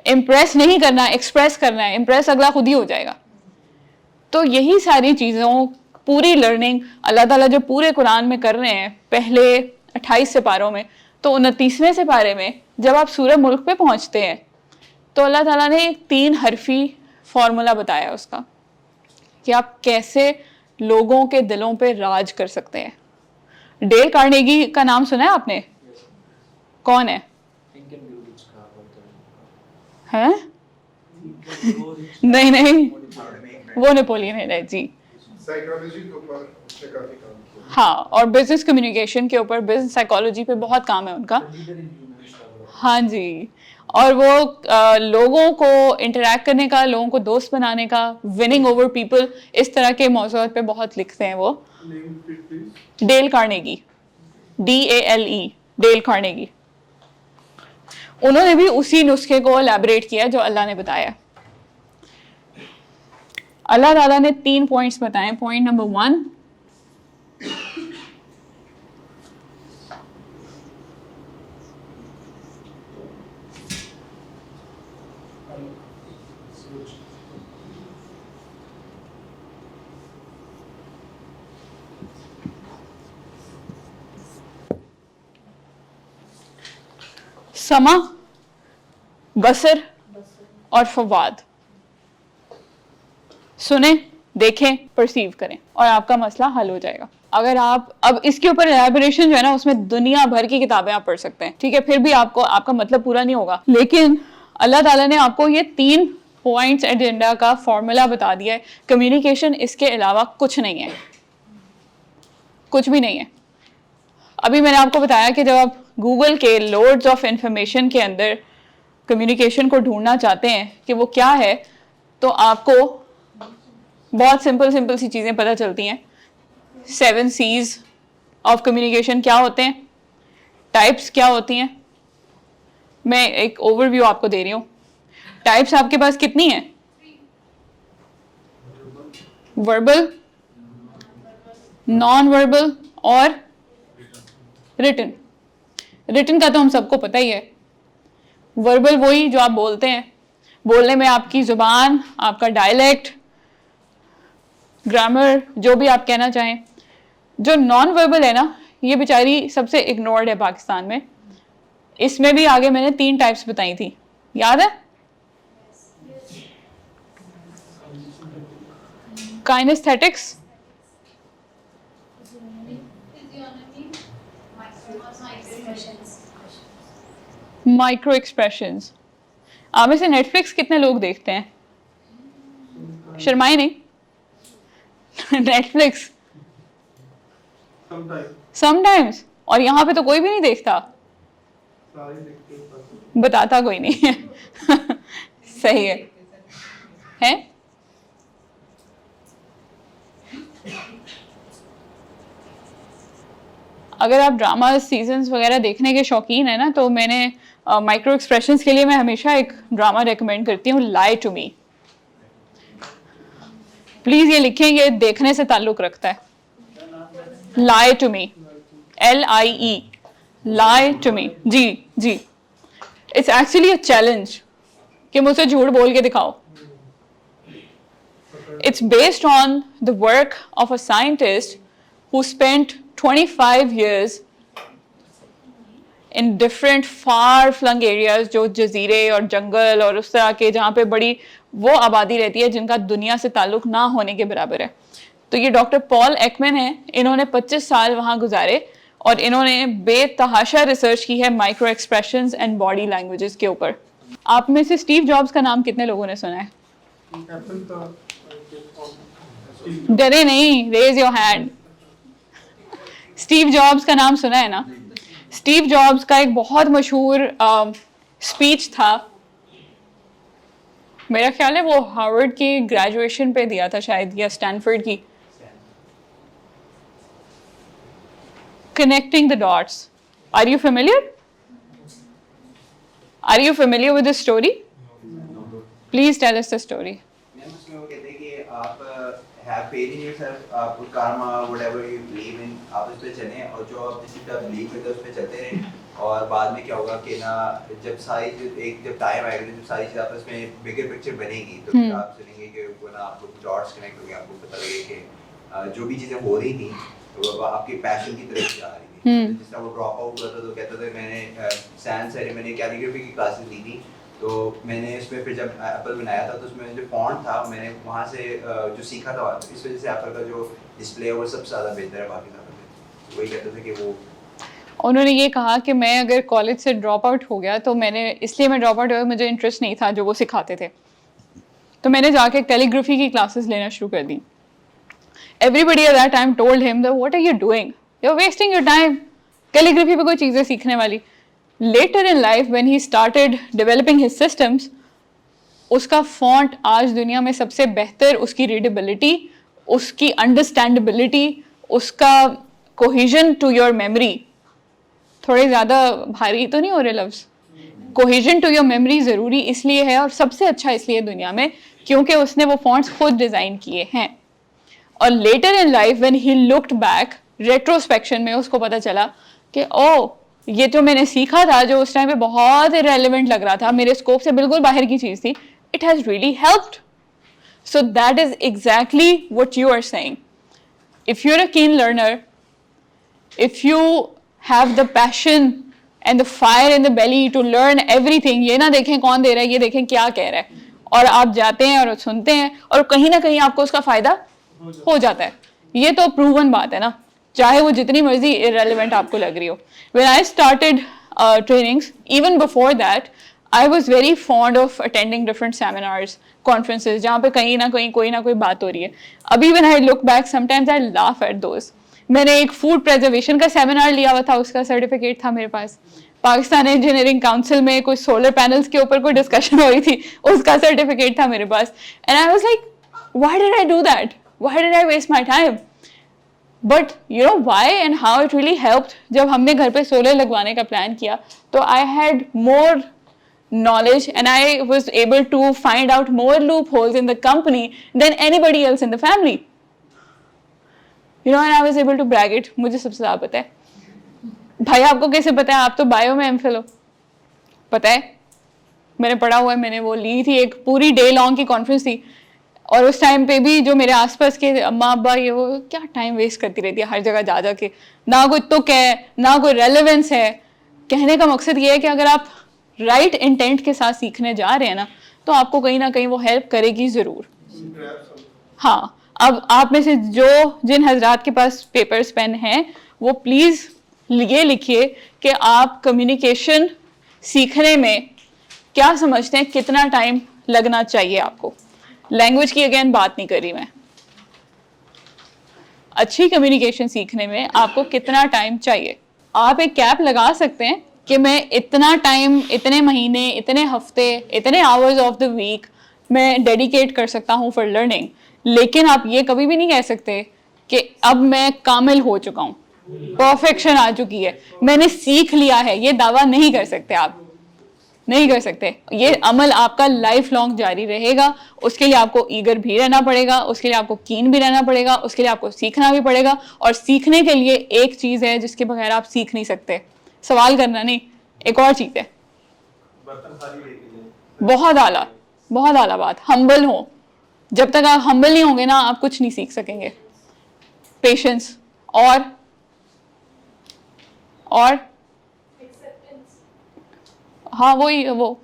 इम्प्रेस नहीं करना, एक्सप्रेस करना है, इम्प्रेस अगला खुद ही हो जाएगा। तो यही सारी चीज़ों, पूरी लर्निंग अल्लाह ताला जो पूरे कुरान में कर रहे हैं पहले 28 सिपारों में, तो 29वें सिपारे में जब आप सूरह मुल्क पे पहुंचते हैं तो अल्लाह ताला ने एक 3 हरफी फार्मूला बताया उसका, कि आप कैसे लोगों के दिलों पे राज कर सकते हैं। डेल कार्नेगी का नाम सुना है आपने? कौन है? हैं? नहीं, वो नेपोलियन है जी। साइकोलॉजी के ऊपर उसने काफी काम किया। हाँ, और बिजनेस कम्युनिकेशन के ऊपर, बिजनेस साइकोलॉजी पे बहुत काम है उनका। हाँ जी, और वो लोगों को इंटरेक्ट करने का, लोगों को दोस्त बनाने का, विनिंग ओवर पीपल, इस तरह के मौज़ूआत पे बहुत लिखते हैं वो। Dale Carnegie, DALE, Dale Carnegie. उन्होंने भी उसी नुस्खे को एलैबोरेट किया जो अल्लाह ने बताया। अल्लाह ताला ने 3 पॉइंट्स बताए। पॉइंट नंबर 1, समा, बसर और फवाद। सुने, देखें, परसीव करें और आपका मसला हल हो जाएगा। अगर आप अब इसके ऊपर एलैबोरेशन जो है ना, उसमें दुनिया भर की किताबें आप पढ़ सकते हैं, ठीक है, फिर भी आपको आपका मतलब पूरा नहीं होगा। लेकिन अल्लाह ताला ने आपको ये 3 पॉइंट्स एजेंडा का फॉर्मूला बता दिया है। कम्युनिकेशन इसके अलावा कुछ नहीं है, कुछ भी नहीं है। अभी मैंने आपको बताया कि जब आप गूगल के लोड्स ऑफ इंफॉर्मेशन के अंदर कम्युनिकेशन को ढूंढना चाहते हैं कि वो क्या है, तो आपको बहुत सिंपल सी चीज़ें पता चलती हैं। 7 C's ऑफ कम्युनिकेशन क्या होते हैं, टाइप्स क्या होती हैं। मैं एक ओवरव्यू आपको दे रही हूँ। टाइप्स आपके पास कितनी हैं? वर्बल, नॉन वर्बल और रिटन। रिटन का तो हम सबको पता ही है। वर्बल वही जो आप बोलते हैं, बोलने में आपकी ज़ुबान, आपका डायलेक्ट, ग्रामर, जो भी आप कहना चाहें। जो नॉन वर्बल है ना, ये बेचारी सबसे इग्नोर्ड है पाकिस्तान में। इसमें भी आगे मैंने 3 टाइप्स बताई थी, याद है? काइनेस्थेटिक्स, माइक्रो एक्सप्रेशंस। आप में से नेटफ्लिक्स कितने लोग देखते हैं? शर्माए नहीं। नेटफ्लिक्स समटाइम्स, और यहाँ पे तो कोई भी नहीं देखता, बताता कोई नहीं है। सही है, हैं? अगर आप ड्रामा सीजन्स वगैरह देखने के शौकीन है ना, तो मैंने माइक्रो एक्सप्रेशंस के लिए मैं हमेशा एक ड्रामा रेकमेंड करती हूँ, लाई टू मी। प्लीज ये लिखें, ये देखने से ताल्लुक रखता है। Lie to me, LIE, lie to me. जी जी, इट्स एक्चुअली अ चैलेंज कि मुझसे झूठ बोल के दिखाओ। It's based on the work of a scientist who spent 25 years in different far-flung areas, जो जजीरे और जंगल और उस तरह के जहाँ पे बड़ी वो आबादी रहती है जिनका दुनिया से ताल्लुक ना होने के बराबर है। तो ये डॉक्टर पॉल एकमैन है, इन्होंने 25 साल वहाँ गुजारे और इन्होंने बेतहाशा रिसर्च की है micro expressions and body languages के ऊपर। आप में से स्टीव जॉब्स का नाम कितने लोगों ने सुना है? Apple का डरे नहीं, raise your hand. Steve Jobs का नाम सुना है ना? स्टीव जॉब्स का एक बहुत मशहूर स्पीच था, मेरा ख्याल है वो हार्वर्ड की ग्रेजुएशन पे दिया था शायद, या स्टैनफोर्ड की। Connecting the dots. Are you familiar? Are you familiar with this story? Please tell us the story. Ma'am उसमें वो कहते हैं कि आप have faith in yourself, आप karma whatever you believe in आप उस पे चलें और जो आप जिस पे believe करते हैं उस पे चलते रहें, और बाद में क्या होगा कि ना जब जब टाइम आएगा जब सारी चीज़ आपस में बिगर पिक्चर बनेगी तो फिर आप सुनेंगे कि वो ना आपको डॉट्स कनेक्ट हो गए, आपको पता लगे कि जो भी चीज़ें हो रही थी तो वो आपके पैशन की तरफ जा रही थी। जिस तरह वो ड्रॉप आउट हुआ था तो कहता था मैंने साइंस से मैंने कैलीग्राफी की क्लासेस ली थी, तो मैंने इसमें फिर जब एप्पल बनाया था तो उसमें जो फॉन्ट था मैंने वहाँ से जो सीखा था, इस वजह से एप्पल का जो डिस्प्ले है वो सबसे ज़्यादा बेहतर है बाकी ज़्यादा। वही कहते थे कि वो उन्होंने ये कहा कि मैं अगर कॉलेज से ड्रॉप आउट हो गया तो मैं ड्रॉप आउट हुआ, मुझे इंटरेस्ट नहीं था जो वो सिखाते थे, तो मैंने जाके कैलीग्राफी की क्लासेस लेना शुरू कर दी। Everybody at that time told him that what are you doing? You're wasting your time. Calligraphy पे कोई चीज़ें सीखने वाली। Later in life when he started developing his systems, उसका font आज दुनिया में सबसे बेहतर, उसकी readability, उसकी understandability, उसका cohesion to your memory, थोड़े ज़्यादा भारी तो नहीं हो रहे लफ्ज़? Cohesion to your memory ज़रूरी इसलिए है और सबसे अच्छा इसलिए दुनिया में क्योंकि उसने वो fonts खुद डिज़ाइन किए हैं। और later in life when he looked back retrospection में उसको पता चला कि ओ ये जो मैंने सीखा था जो उस टाइम पे बहुत इरेलेवेंट लग रहा था, मेरे स्कोप से बिल्कुल बाहर की चीज़ थी, it has really helped. So that is exactly what you are saying. If you are a keen learner, if you have the passion and the fire in the belly to learn everything, ये ना देखें कौन दे रहा है, ये देखें क्या कह रहा है, और आप जाते हैं और सुनते हैं और कहीं ना कहीं आपको उसका फ़ायदा हो जाता है, ये तो प्रूवन बात है ना, चाहे वो जितनी मर्जी इरेलेवेंट आपको लग रही हो। When I started trainings, even before that, I was very fond of attending different seminars, conferences, जहाँ पे कहीं ना कहीं कोई ना कोई बात हो रही है। अभी when I look back, sometimes I laugh at those. मैंने एक फूड प्रिजर्वेशन का सेमिनार लिया हुआ था, उसका सर्टिफिकेट था मेरे पास। पाकिस्तान इंजीनियरिंग काउंसिल में कोई सोलर पैनल्स के ऊपर कोई डिस्कशन हो रही थी, उसका सर्टिफिकेट था मेरे पास। And I was like, why did I do that? Why did I waste my time? But you know why and how it really helped? जब हमने घर पे सोलर लगवाने का प्लान किया तो I had more knowledge and I was able to find out more loopholes in the company than anybody else in the family. You know, and I was able to brag it. मुझे सबसे ज़्यादा पता है। भाई आपको कैसे पता है? आप तो बायो में एमफिल हो। पता है? मैंने पढ़ा हुआ है, मैंने वो ली थी, एक पूरी डे लॉन्ग की कॉन्फ्रेंस थी। और उस टाइम पे भी जो मेरे आसपास के अम्मा अब्बा ये वो क्या टाइम वेस्ट करती रहती है हर जगह जा जा के, ना कोई तुक है ना कोई रेलेवेंस है। कहने का मकसद ये है कि अगर आप राइट इंटेंट के साथ सीखने जा रहे हैं ना तो आपको कहीं ना कहीं वो हेल्प करेगी ज़रूर। हाँ, अब आप में से जिन हजरात के पास पेपर्स पेन हैं वो प्लीज़ ये लिखिए कि आप कम्युनिकेशन सीखने में क्या समझते हैं, कितना टाइम लगना चाहिए आपको। लैंग्वेज की अगेन बात नहीं कर रही मैं, अच्छी कम्युनिकेशन सीखने में आपको कितना टाइम चाहिए। आप एक कैप लगा सकते हैं कि मैं इतना टाइम, इतने महीने, इतने हफ्ते, इतने आवर्स ऑफ द वीक मैं डेडिकेट कर सकता हूँ फॉर लर्निंग, लेकिन आप ये कभी भी नहीं कह सकते कि अब मैं कामिल हो चुका हूँ, परफेक्शन आ चुकी है, मैंने सीख लिया है। ये दावा नहीं कर सकते, आप नहीं कर सकते। ये अमल आपका लाइफ लॉन्ग जारी रहेगा। उसके लिए आपको ईगर भी रहना पड़ेगा, उसके लिए आपको कीन भी रहना पड़ेगा, उसके लिए आपको सीखना भी पड़ेगा। और सीखने के लिए एक चीज़ है जिसके बगैर आप सीख नहीं सकते, सवाल करना नहीं, एक और चीज़ है, बहुत आला बात, हम्बल हो। जब तक आप हम्बल नहीं होंगे ना आप कुछ नहीं सीख सकेंगे। पेशेंस और हाँ वो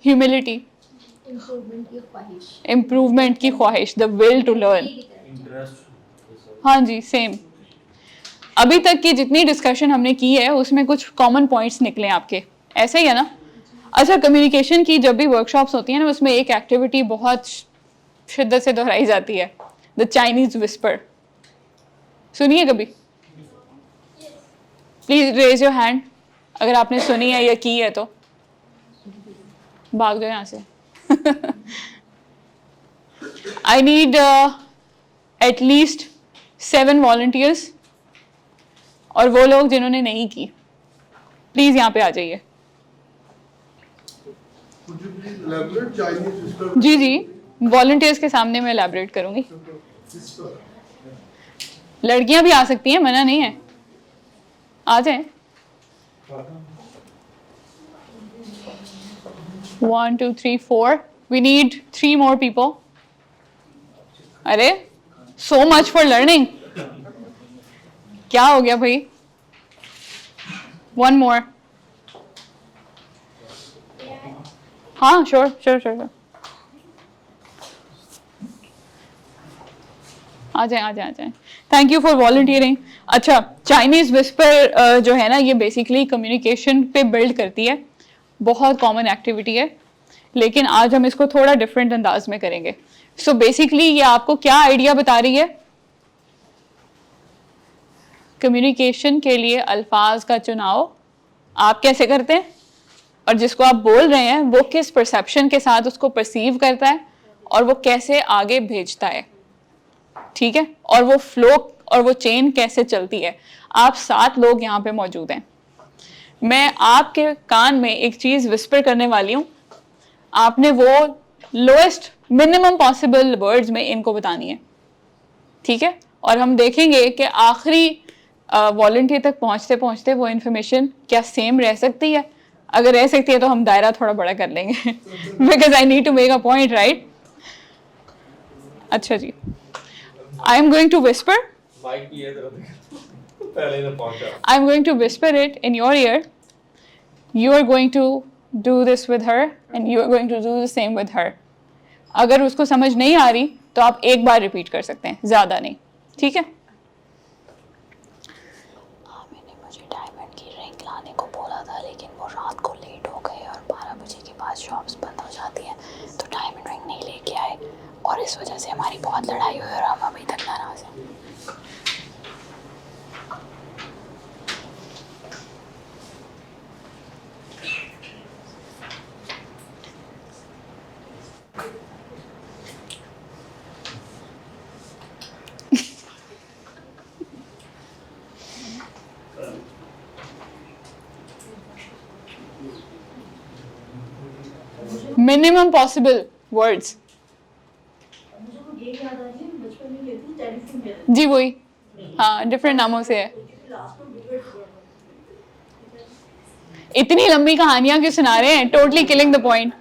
ह्यूमिलिटी, इम्प्रूवमेंट की ख्वाहिश, द विल टू लर्न। हाँ जी, सेम। अभी तक की जितनी डिस्कशन हमने की है उसमें कुछ कॉमन पॉइंट्स निकले आपके, ऐसे ही है ना? अच्छा, कम्युनिकेशन की जब भी वर्कशॉप्स होती है ना, उसमें एक एक्टिविटी बहुत शिद्दत से दोहराई जाती है, द चाइनीज विस्पर। सुनिए कभी? प्लीज रेज योर हैंड अगर आपने सुनी है या की है तो। भाग जाओ यहाँ से। आई नीड एटलीस्ट 7 वॉलंटियर्स, और वो लोग जिन्होंने नहीं की प्लीज यहाँ पे आ जाइए। Could you please elaborate Chinese whisper? जी जी, वॉलंटियर्स के सामने मैं एलैबोरेट करूंगी। Whisper. लड़कियां भी आ सकती हैं, मना नहीं है, आ जाएं। 1 2 3 4, we need 3 more people। अरे so much for learning। क्या हो गया भाई? 1 more। हाँ श्योर श्योर श्योर, आ जाए आ जाए आ जाए। Thank you for volunteering. अच्छा, चाइनीज विस्पर जो है ना, ये बेसिकली कम्युनिकेशन पे बिल्ड करती है, बहुत कॉमन एक्टिविटी है, लेकिन आज हम इसको थोड़ा डिफरेंट अंदाज में करेंगे। सो बेसिकली ये आपको क्या आइडिया बता रही है? कम्युनिकेशन के लिए अल्फाज का चुनाव आप कैसे करते हैं, और जिसको आप बोल रहे हैं वो किस परसेप्शन के साथ उसको परसीव करता है, और वो कैसे आगे भेजता है, ठीक है? और वो फ्लो और वो चेन कैसे चलती है। आप 7 लोग यहाँ पे मौजूद हैं, मैं आपके कान में एक चीज विस्पर करने वाली हूँ, आपने वो लोएस्ट मिनिमम पॉसिबल वर्ड्स में इनको बतानी है, ठीक है? और हम देखेंगे कि आखिरी वॉलंटियर तक पहुंचते पहुंचते वो इंफॉर्मेशन क्या सेम रह सकती है। अगर रह सकती है तो हम दायरा थोड़ा बड़ा कर लेंगे, because I need to make a point, right? अच्छा जी, I am going to whisper, mic भी है तेरा पहले ही पहुंचा। I am going to whisper it in your ear, you are going to do this with her and you are going to do the same with her। अगर उसको समझ नहीं आ रही तो आप एक बार रिपीट कर सकते हैं, ज्यादा नहीं, ठीक है? मैंने मुझे डायमंड की रिंग लाने को बोला था, लेकिन वो रात को लेट हो गए और 12 बजे के बाद शॉप्स बंद हो जाती हैं, तो डायमंड रिंग नहीं लेके आए, और इस वजह से हमारी बहुत लड़ाई हुई और हम अभी तक नाराज हैं। Minimum possible words. मुझे वो गेम याद आ रही है, बचपन में खेलती थी, टेलीफोन खेलती जी वही, हाँ डिफरेंट नामों से है। थी, लास्ट में डिबेट हुआ था। इतनी लंबी कहानियां क्यों सुना रहे हैं? Totally killing the point.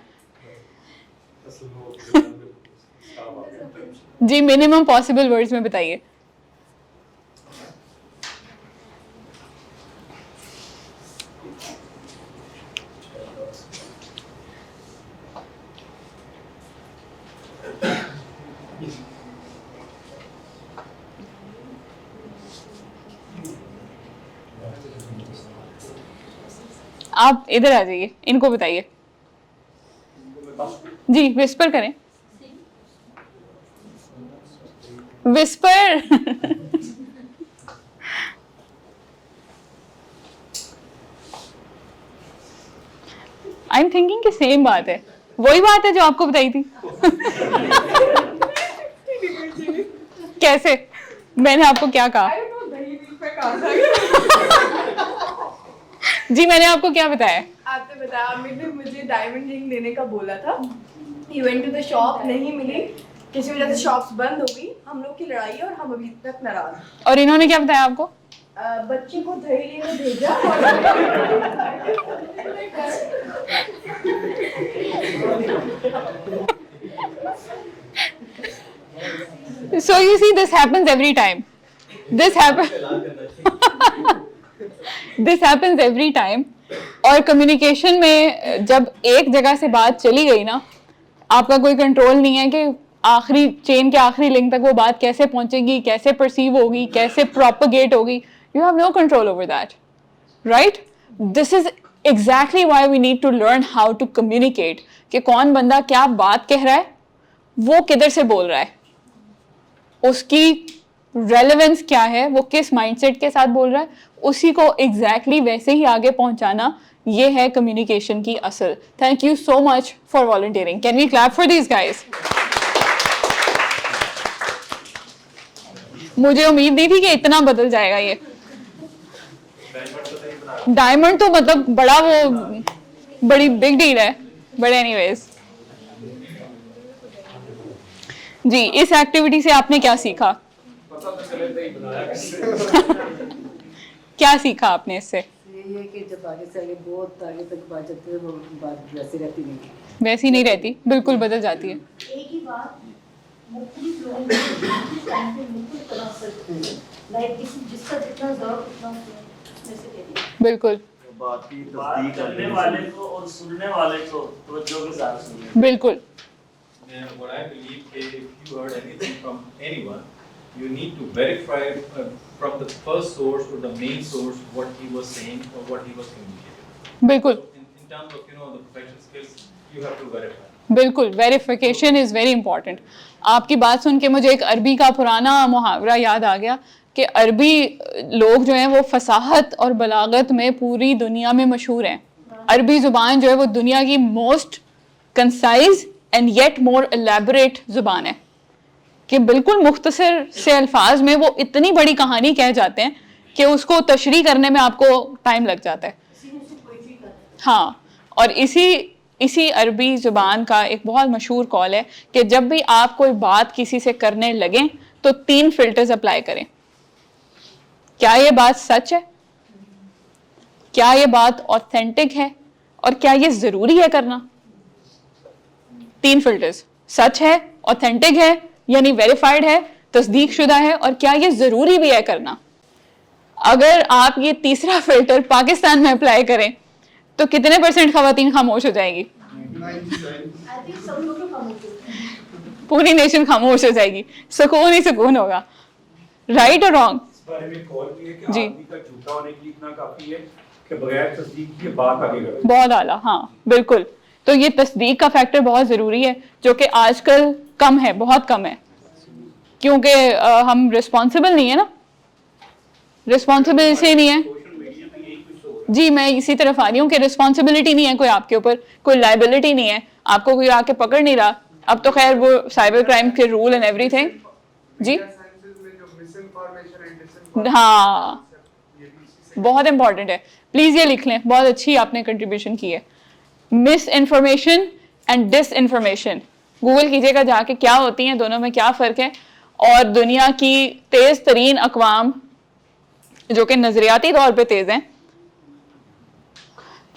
जी मिनिमम पॉसिबल वर्ड्स में बताइए। आप इधर आ जाइए, इनको बताइए। जी विस्पर करें, विस्पर। आई एम थिंकिंग कि सेम बात है, वही बात है जो आपको बताई थी। कैसे? मैंने आपको क्या कहा? जी मैंने आपको क्या बताया? आपने बताया, आमिर ने मुझे डायमंड रिंग लेने का बोला था। He went to the shop, नहीं मिली, किसी वजह से शॉप्स बंद हो गई, हम लोग की लड़ाई है और हम अभी तक नाराज हैं। और इन्होंने क्या बताया आपको? बच्चे को दही लेने भेजा So you see, this happens every time. This happens every time. और कम्युनिकेशन में जब एक जगह से बात चली गई ना, आपका कोई कंट्रोल नहीं है कि आखिरी चेन के आखिरी लिंक तक वो बात कैसे पहुंचेगी, कैसे परसीव होगी, कैसे प्रोपगेट होगी। You have no control over that, right? This is exactly why we need to learn how to communicate. कि कौन बंदा क्या बात कह रहा है, वो किधर से बोल रहा है, उसकी रेलेवेंस क्या है, वो किस माइंडसेट के साथ बोल रहा है, उसी को एग्जैक्टली वैसे ही आगे पहुंचाना, ये है कम्युनिकेशन की असल. Thank you so much for volunteering. Can we clap for these guys? मुझे उम्मीद नहीं थी कि इतना बदल जाएगा ये. डायमंड तो मतलब बड़ा वो बड़ी बिग डील है. बट एनीवेज जी, इस एक्टिविटी से आपने क्या सीखा? क्या सीखा आपने इससे? ये कि जब आगे से आगे बहुत आगे तक बात जाती है वो बात वैसी रहती नहीं है. वैसी नहीं रहती, बिल्कुल बदल जाती है. एक ही बात मुख्तलिफ लोगों को मुख्तलिफ टाइम पे मुख्तलिफ तरह से लाइक जिसका जितना ज़रूरत उतना उसमें से कह दिया. बिल्कुल बात की तस्दीक करने वाले को और सुनने वाले को तवज्जो के साथ सुनिए. बिल्कुल. What I believe is if you heard anything from anyone, you need to verify from the first source or the main source what he was saying or what he was communicating. बिल्कुल. In terms of the professional skills, you have to verify. बिल्कुल, verification is very important. आपकी बात सुन के मुझे एक अरबी का पुराना मुहावरा याद आ गया कि अरबी लोग जो हैं वो फसाहत और बलागत में पूरी दुनिया में मशहूर हैं. अरबी ज़ुबान जो है वो दुनिया की most concise and yet more elaborate ज़ुबान है कि बिल्कुल मुख्तसर से अल्फाज में वो इतनी बड़ी कहानी कह जाते हैं कि उसको तशरीह करने में आपको टाइम लग जाता है. हाँ, और इसी अरबी ज़ुबान का एक बहुत मशहूर कॉल है कि जब भी आप कोई बात किसी से करने लगें तो 3 फिल्टर्स अप्लाई करें. क्या ये बात सच है, क्या ये बात ऑथेंटिक है, और क्या ये ज़रूरी है करना. 3 फिल्टर्स, सच है, ऑथेंटिक है यानी वेरीफाइड है, तस्दीक शुदा है, और क्या ये ज़रूरी भी है करना. अगर आप ये तीसरा फिल्टर पाकिस्तान में अप्लाई करें तो कितने % खवातीन खामोश हो जाएगी? पूरी नेशन खामोश हो जाएगी. सुकून ही सुकून होगा. राइट और रॉन्ग? बारे में कॉल की है कि जी, आदमी का झूठा होने के लिए इतना काफी है कि बगैर तस्दीक के बात आगे करो. बहुत आला. हाँ बिल्कुल. तो ये तस्दीक का फैक्टर बहुत ज़रूरी है जो कि आजकल कम है, बहुत कम है, क्योंकि हम रिस्पॉन्सिबल नहीं है ना. रिस्पॉन्सिबल इसलिए नहीं है जी, मैं इसी तरफ आ रही हूँ कि रिस्पॉन्सिबिलिटी नहीं है कोई आपके ऊपर, कोई लाइबिलिटी नहीं है, आपको कोई आके पकड़ नहीं रहा. अब तो खैर वो साइबर क्राइम के रूल एंड एवरीथिंग. जी हाँ, बहुत इंपॉर्टेंट है. प्लीज़ ये लिख लें, बहुत अच्छी आपने कंट्रीब्यूशन की है. Misinformation and disinformation, Google कीजिएगा जाके क्या होती हैं, दोनों में क्या फ़र्क है. और दुनिया की तेज़ तरीन अक़वाम जो कि नज़रियाती तौर पे तेज़ हैं,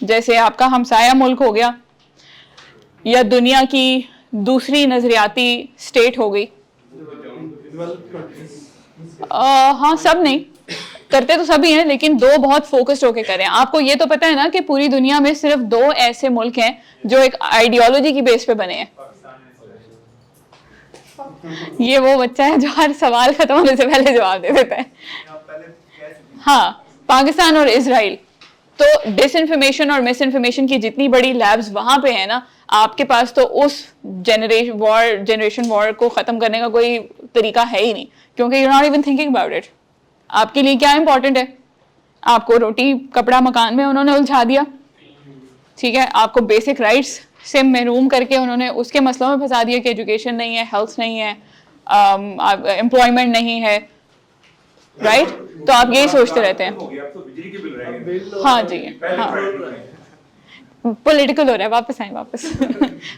जैसे आपका हमसाया मुल्क हो गया या दुनिया की दूसरी नज़रियाती स्टेट हो गई. हाँ, सब नहीं करते तो सभी हैं, लेकिन 2 बहुत फोकस्ड होके करें. आपको ये तो पता है ना कि पूरी दुनिया में सिर्फ 2 ऐसे मुल्क हैं जो एक आइडियोलॉजी की बेस पे बने हैं. ये वो बच्चा है जो हर सवाल खत्म होने से पहले जवाब दे देता है. हाँ, पाकिस्तान और इजराइल. तो डिसइंफॉर्मेशन और मिस इन्फॉर्मेशन की जितनी बड़ी लैब्स वहाँ पे है ना, आपके पास तो उस जनरेशन वॉर को ख़त्म करने का कोई तरीका है ही नहीं, क्योंकि you not even thinking about it. आपके लिए क्या इंपॉर्टेंट है? आपको रोटी कपड़ा मकान में उन्होंने उलझा दिया, ठीक है. आपको बेसिक राइट्स से महरूम करके उन्होंने उसके मसलों में फंसा दिया कि एजुकेशन नहीं है, हेल्थ नहीं है, एम्प्लॉयमेंट नहीं है. राइट तो आप यही सोचते रहते हैं. हाँ जी, हाँ, पॉलिटिकल हो रहा है. वापस आए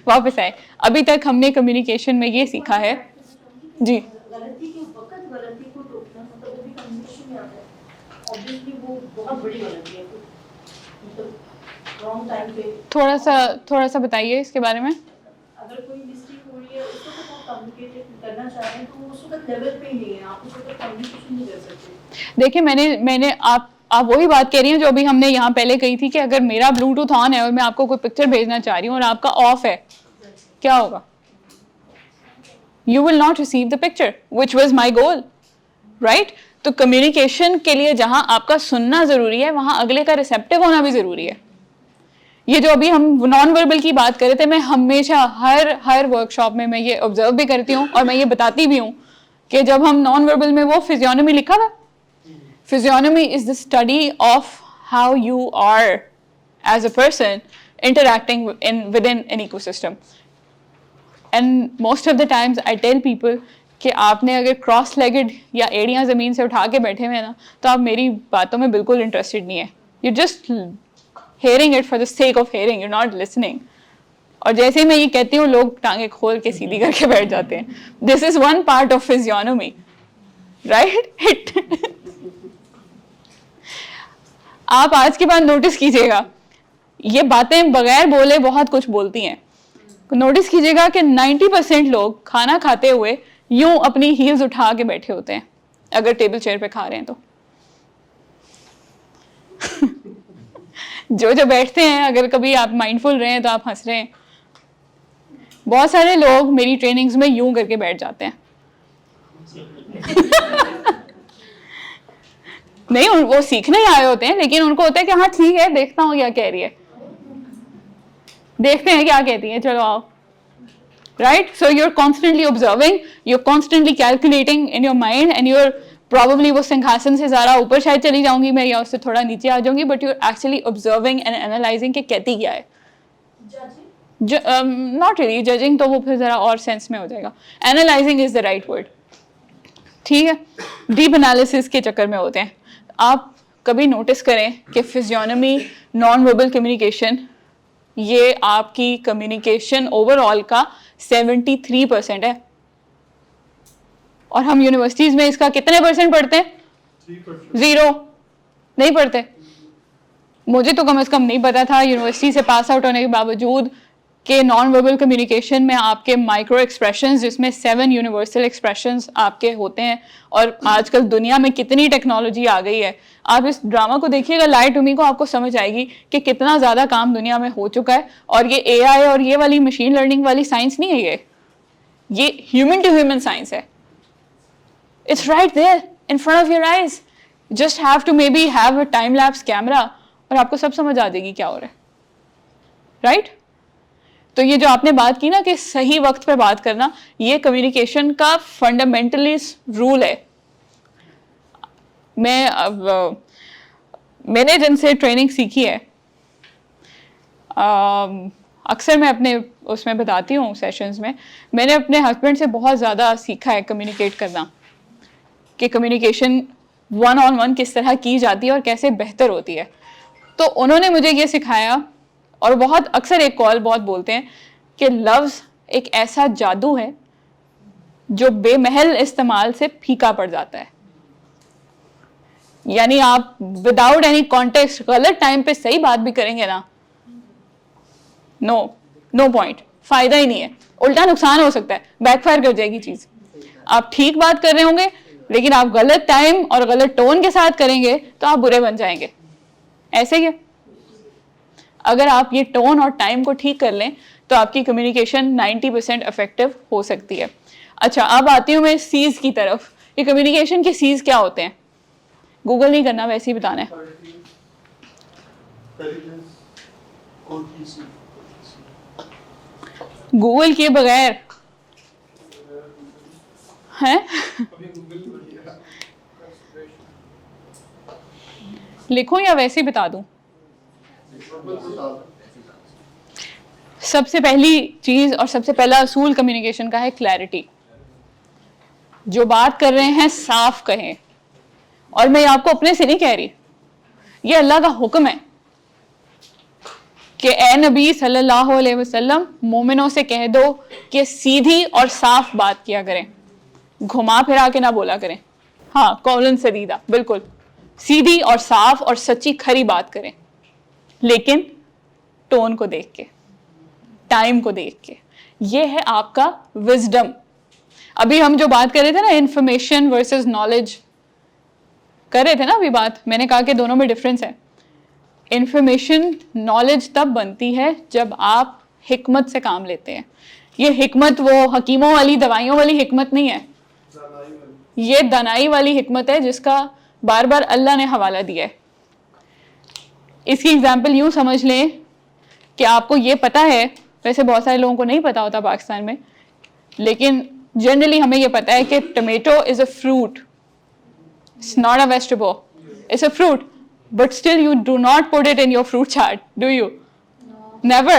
वापस आए. अभी तक हमने कम्युनिकेशन में ये सीखा है जी. गलती के वक्त गलती को टोकना मतलब वो भी कम्युनिकेशन में आता है. ऑब्वियसली वो बहुत बड़ी गलती है, मतलब रॉन्ग टाइम पे. थोड़ा सा बताइए इसके बारे में. अगर कोई मिस्टेक हो रही है उसको तो आप कम्युनिकेट करना चाह रहे हैं तो उस वक्त लेवल पे ही नहीं है, आप उस वक्त कम्युनिकेशन नहीं कर सकते. देखिए, मैंने आप वही बात कह रही हैं जो अभी हमने यहाँ पहले कही थी कि अगर मेरा ब्लूटूथ ऑन है और मैं आपको कोई पिक्चर भेजना चाह रही हूँ और आपका ऑफ है, क्या होगा? You will not receive the picture, which was my goal, right? तो कम्युनिकेशन के लिए जहां आपका सुनना ज़रूरी है वहां अगले का रिसेप्टिव होना भी ज़रूरी है। ये जो अभी हम नॉन वर्बल की बात कर रहे थे, मैं हमेशा हर वर्कशॉप में मैं ये ऑब्जर्व भी करती हूँ और मैं ये बताती भी हूँ कि जब हम नॉन वर्बल में, वो फिजियोनॉमी लिखा हुआ, physiognomy is the study of how you are as a person interacting within an ecosystem. And most of the times I tell people कि आपने अगर क्रॉस लेगेड या एड़ियाँ ज़मीन से उठा के बैठे हुए ना, तो आप मेरी बातों में बिल्कुल इंटरेस्टेड नहीं है। You just hearing it for the sake of hearing, you not listening. और जैसे ही मैं ये कहती हूँ लोग टांगे खोल के सीधी करके बैठ जाते हैं। This is one part of physiognomy, right? आप आज के बाद नोटिस कीजिएगा, ये बातें बगैर बोले बहुत कुछ बोलती हैं। नोटिस कीजिएगा कि 90% लोग खाना खाते हुए यूं अपनी हील्स उठा के बैठे होते हैं, अगर टेबल चेयर पे खा रहे हैं तो। जो बैठते हैं, अगर कभी आप माइंडफुल रहे हैं तो आप हंस रहे हैं। बहुत सारे लोग मेरी ट्रेनिंग्स में यूं करके बैठ जाते हैं। नहीं, वो सीखने ही आए होते हैं, लेकिन उनको होता है कि हाँ ठीक है, देखता हूँ क्या कह रही है, देखते हैं क्या कहती है, चलो आओ। Right? So you are constantly observing, you are constantly calculating in your mind, and you are probably वो सिंहासन से ज़रा ऊपर शायद चली जाऊंगी मैं, या उससे थोड़ा नीचे आ जाऊंगी, but you are actually observing and analyzing कि कहती क्या है। नॉट रियली जजिंग, तो वो फिर ज़रा और सेंस में हो जाएगा। Analysing is the right word, ठीक है? डीप एनालिसिस के चक्कर में होते हैं। आप कभी नोटिस करें कि फिजियोनॉमी, नॉन वर्बल कम्युनिकेशन, ये आपकी कम्युनिकेशन ओवरऑल का 73% है, और हम यूनिवर्सिटीज में इसका कितने परसेंट पढ़ते हैं? 0 नहीं पढ़ते। मुझे तो कम से कम नहीं पता था यूनिवर्सिटी से पास आउट होने के बावजूद कि नॉन वर्बल कम्युनिकेशन में आपके माइक्रो एक्सप्रेशंस, जिसमें 7 यूनिवर्सल एक्सप्रेशंस आपके होते हैं, और आजकल दुनिया में कितनी टेक्नोलॉजी आ गई है। आप इस ड्रामा को देखिएगा, लाई टू मी को, आपको समझ आएगी कि कितना ज़्यादा काम दुनिया में हो चुका है। और ये AI और ये वाली मशीन लर्निंग वाली साइंस नहीं है, ये ह्यूमन टू ह्यूमन साइंस है। It's right there in front of your eyes, just have to maybe have a time lapse camera, और आपको सब समझ आ जाएगी क्या हो रहा है, राइट? तो ये जो आपने बात की ना कि सही वक्त पे बात करना, ये कम्युनिकेशन का फंडामेंटलिस्ट रूल है। मैंने जिनसे ट्रेनिंग सीखी है, अक्सर मैं अपने उसमें बताती हूँ सेशंस में, मैंने अपने हस्बैंड से बहुत ज़्यादा सीखा है कम्युनिकेट करना, कि कम्युनिकेशन 1-on-1 किस तरह की जाती है और कैसे बेहतर होती है। तो उन्होंने मुझे ये सिखाया, और बहुत अक्सर एक कॉल बहुत बोलते हैं कि लफ्ज़ एक ऐसा जादू है जो बेमहल इस्तेमाल से फीका पड़ जाता है। यानी आप विदाउट एनी कॉन्टेक्स्ट गलत टाइम पे सही बात भी करेंगे ना, नो पॉइंट, फायदा ही नहीं है, उल्टा नुकसान हो सकता है, बैकफायर कर जाएगी चीज। आप ठीक बात कर रहे होंगे, लेकिन आप गलत टाइम और गलत टोन के साथ करेंगे तो आप बुरे बन जाएंगे। ऐसे ही अगर आप ये टोन और टाइम को ठीक कर लें तो आपकी कम्युनिकेशन 90% इफेक्टिव हो सकती है। अच्छा, अब आती हूँ मैं सीज की तरफ। ये कम्युनिकेशन के सीज क्या होते हैं? गूगल नहीं करना, वैसे ही बताना है। गूगल किए बगैर हैं? लिखूं या वैसे ही बता दूं? सबसे पहली चीज और सबसे पहला असूल कम्युनिकेशन का है क्लैरिटी। जो बात कर रहे हैं साफ कहें, और मैं आपको अपने से नहीं कह रही, ये अल्लाह का हुक्म है कि ए नबी सल्लल्लाहु अलैहि वसल्लम, मोमिनों से कह दो कि सीधी और साफ बात किया करें, घुमा फिरा के ना बोला करें। हाँ, कौलन सदीदा, बिल्कुल सीधी और साफ और सच्ची खरी बात करें, लेकिन टोन को देख के, टाइम को देख के। ये है आपका विजडम। अभी हम जो बात कर रहे थे ना, इंफॉर्मेशन वर्सेस नॉलेज कर रहे थे ना अभी बात, मैंने कहा कि दोनों में डिफरेंस है। इंफॉर्मेशन, नॉलेज तब बनती है जब आप हिकमत से काम लेते हैं। ये हिकमत वो हकीमों वाली, दवाइयों वाली हिकमत नहीं है। ये दानाई वाली हिकमत है जिसका बार बार अल्लाह ने हवाला दिया है। इसकी एग्जाम्पल यूँ समझ लें कि आपको ये पता है, वैसे बहुत सारे लोगों को नहीं पता होता पाकिस्तान में, लेकिन जनरली हमें ये पता है कि tomato is a fruit, it's not a vegetable, it's a fruit, but still you do not put it in your fruit chart, do you? No. Never.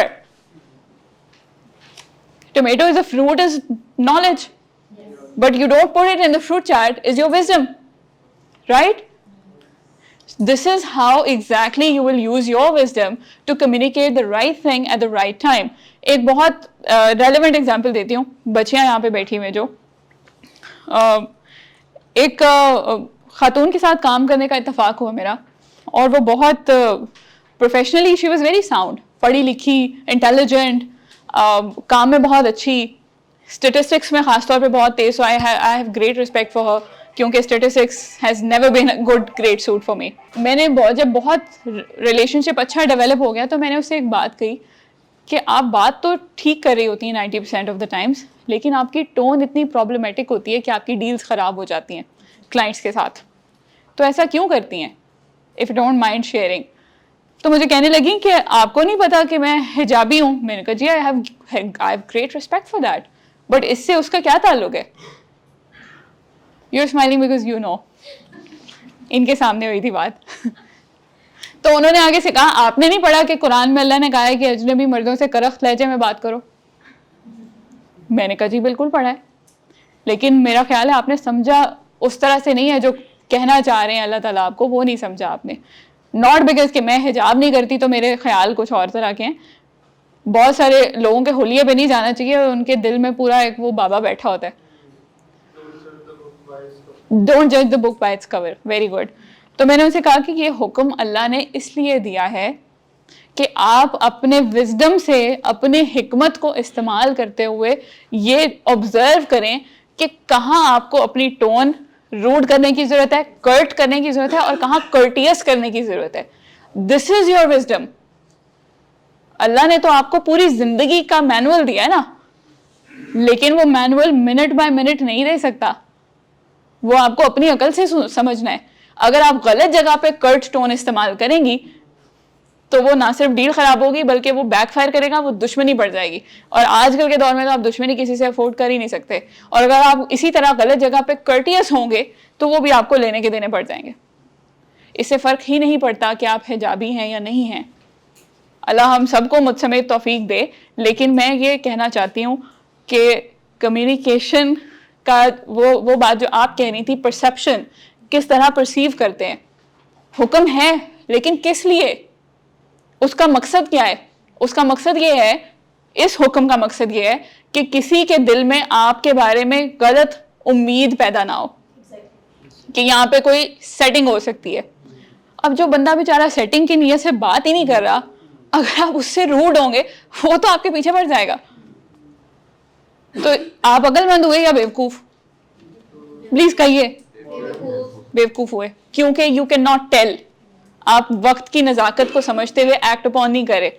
Tomato is a fruit, is knowledge. Yes. But you don't put it in the fruit chart, is your wisdom. Right? This is how exactly you will use your wisdom to communicate the right thing at the right time. एक बहुत relevant example देती हूँ, बच्चियाँ यहाँ पे बैठी हुई जो एक खातून के साथ काम करने का इत्तेफाक हुआ मेरा, और वो बहुत professionally she was very sound, पढ़ी लिखी, इंटेलिजेंट, काम में बहुत अच्छी, स्टेटिस्टिक्स में ख़ास तौर पे बहुत तेज़। So I have great respect for her, क्योंकि statistics has never been a good great suit for me. मैंने जब बहुत रिलेशनशिप अच्छा डेवलप हो गया तो मैंने उससे एक बात कही कि आप बात तो ठीक कर रही होती हैं 90% ऑफ द टाइम्स, लेकिन आपकी टोन इतनी प्रॉब्लमेटिक होती है कि आपकी डील्स ख़राब हो जाती हैं क्लाइंट्स के साथ, तो ऐसा क्यों करती हैं, if you don't mind sharing. तो मुझे कहने लगी कि आपको नहीं पता कि मैं हिजाबी हूँ। मैंने कहा जी I have great respect for that, but इससे उसका क्या ताल्लुक है? You are smiling because you know, इनके सामने हुई थी बात। तो उन्होंने आगे से कहा आपने नहीं पढ़ा कि कुरान में अल्लाह ने कहा है कि अजनबी मर्दों से करख्त लहजे में बात करो? मैंने कहा जी बिल्कुल पढ़ा है, लेकिन मेरा ख्याल है आपने समझा उस तरह से नहीं है जो कहना चाह रहे हैं अल्लाह ताला आपको, वो नहीं समझा आपने। नॉट बिकॉज कि मैं हिजाब नहीं करती तो मेरे ख्याल कुछ और तरह के हैं। बहुत सारे लोगों के हुलिये पे नहीं जाना चाहिए, उनके दिल में पूरा एक वो बाबा बैठा होता है। डोंट जज the book by its cover. Very good. तो मैंने उनसे कहा कि ये हुक्म अल्लाह ने इसलिए दिया है कि आप अपने विजडम से, अपने हिकमत को इस्तेमाल करते हुए ये ऑब्जर्व करें कि कहाँ आपको अपनी टोन रूड करने की ज़रूरत है, कर्ट करने की ज़रूरत है, और कहाँ कर्टियस करने की ज़रूरत है। This is your wisdom. Allah ने तो आपको पूरी ज़िंदगी का मैनुअल दिया है ना, लेकिन वो मैनुअल मिनट बाय मिनट नहीं दे सकता, वो आपको अपनी अकल से समझना है। अगर आप गलत जगह पे कर्ट टोन इस्तेमाल करेंगी तो वो ना सिर्फ डील ख़राब होगी बल्कि वो बैकफायर करेगा, वो दुश्मनी बढ़ जाएगी। और आजकल के दौर में तो आप दुश्मनी किसी से अफोर्ड कर ही नहीं सकते, और अगर आप इसी तरह गलत जगह पे कर्टियस होंगे तो वो भी आपको लेने के देने पड़ जाएंगे। इससे फ़र्क ही नहीं पड़ता कि आप हिजाबी हैं या नहीं हैं। अल्लाह हम सबको मुझ समेत तौफीक दे। लेकिन मैं ये कहना चाहती हूँ कि कम्युनिकेशन का वो बात जो आप कह रही थी, परसेप्शन, किस तरह परसीव करते हैं। हुक्म है, लेकिन किस लिए? उसका मकसद क्या है? उसका मकसद ये है, इस हुक्म का मकसद ये है कि किसी के दिल में आपके बारे में गलत उम्मीद पैदा ना हो कि यहाँ पे कोई सेटिंग हो सकती है। अब जो बंदा बेचारा सेटिंग की नीयत से बात ही नहीं कर रहा, अगर आप उससे रूड होंगे वो तो आपके पीछे पड़ जाएगा। तो आप अक्लमंद हुए या बेवकूफ़? प्लीज़ कहिए। बेवकूफ़ हुए, क्योंकि यू कैन नॉट टेल। आप वक्त की नज़ाकत को समझते हुए एक्ट अपॉन नहीं करें।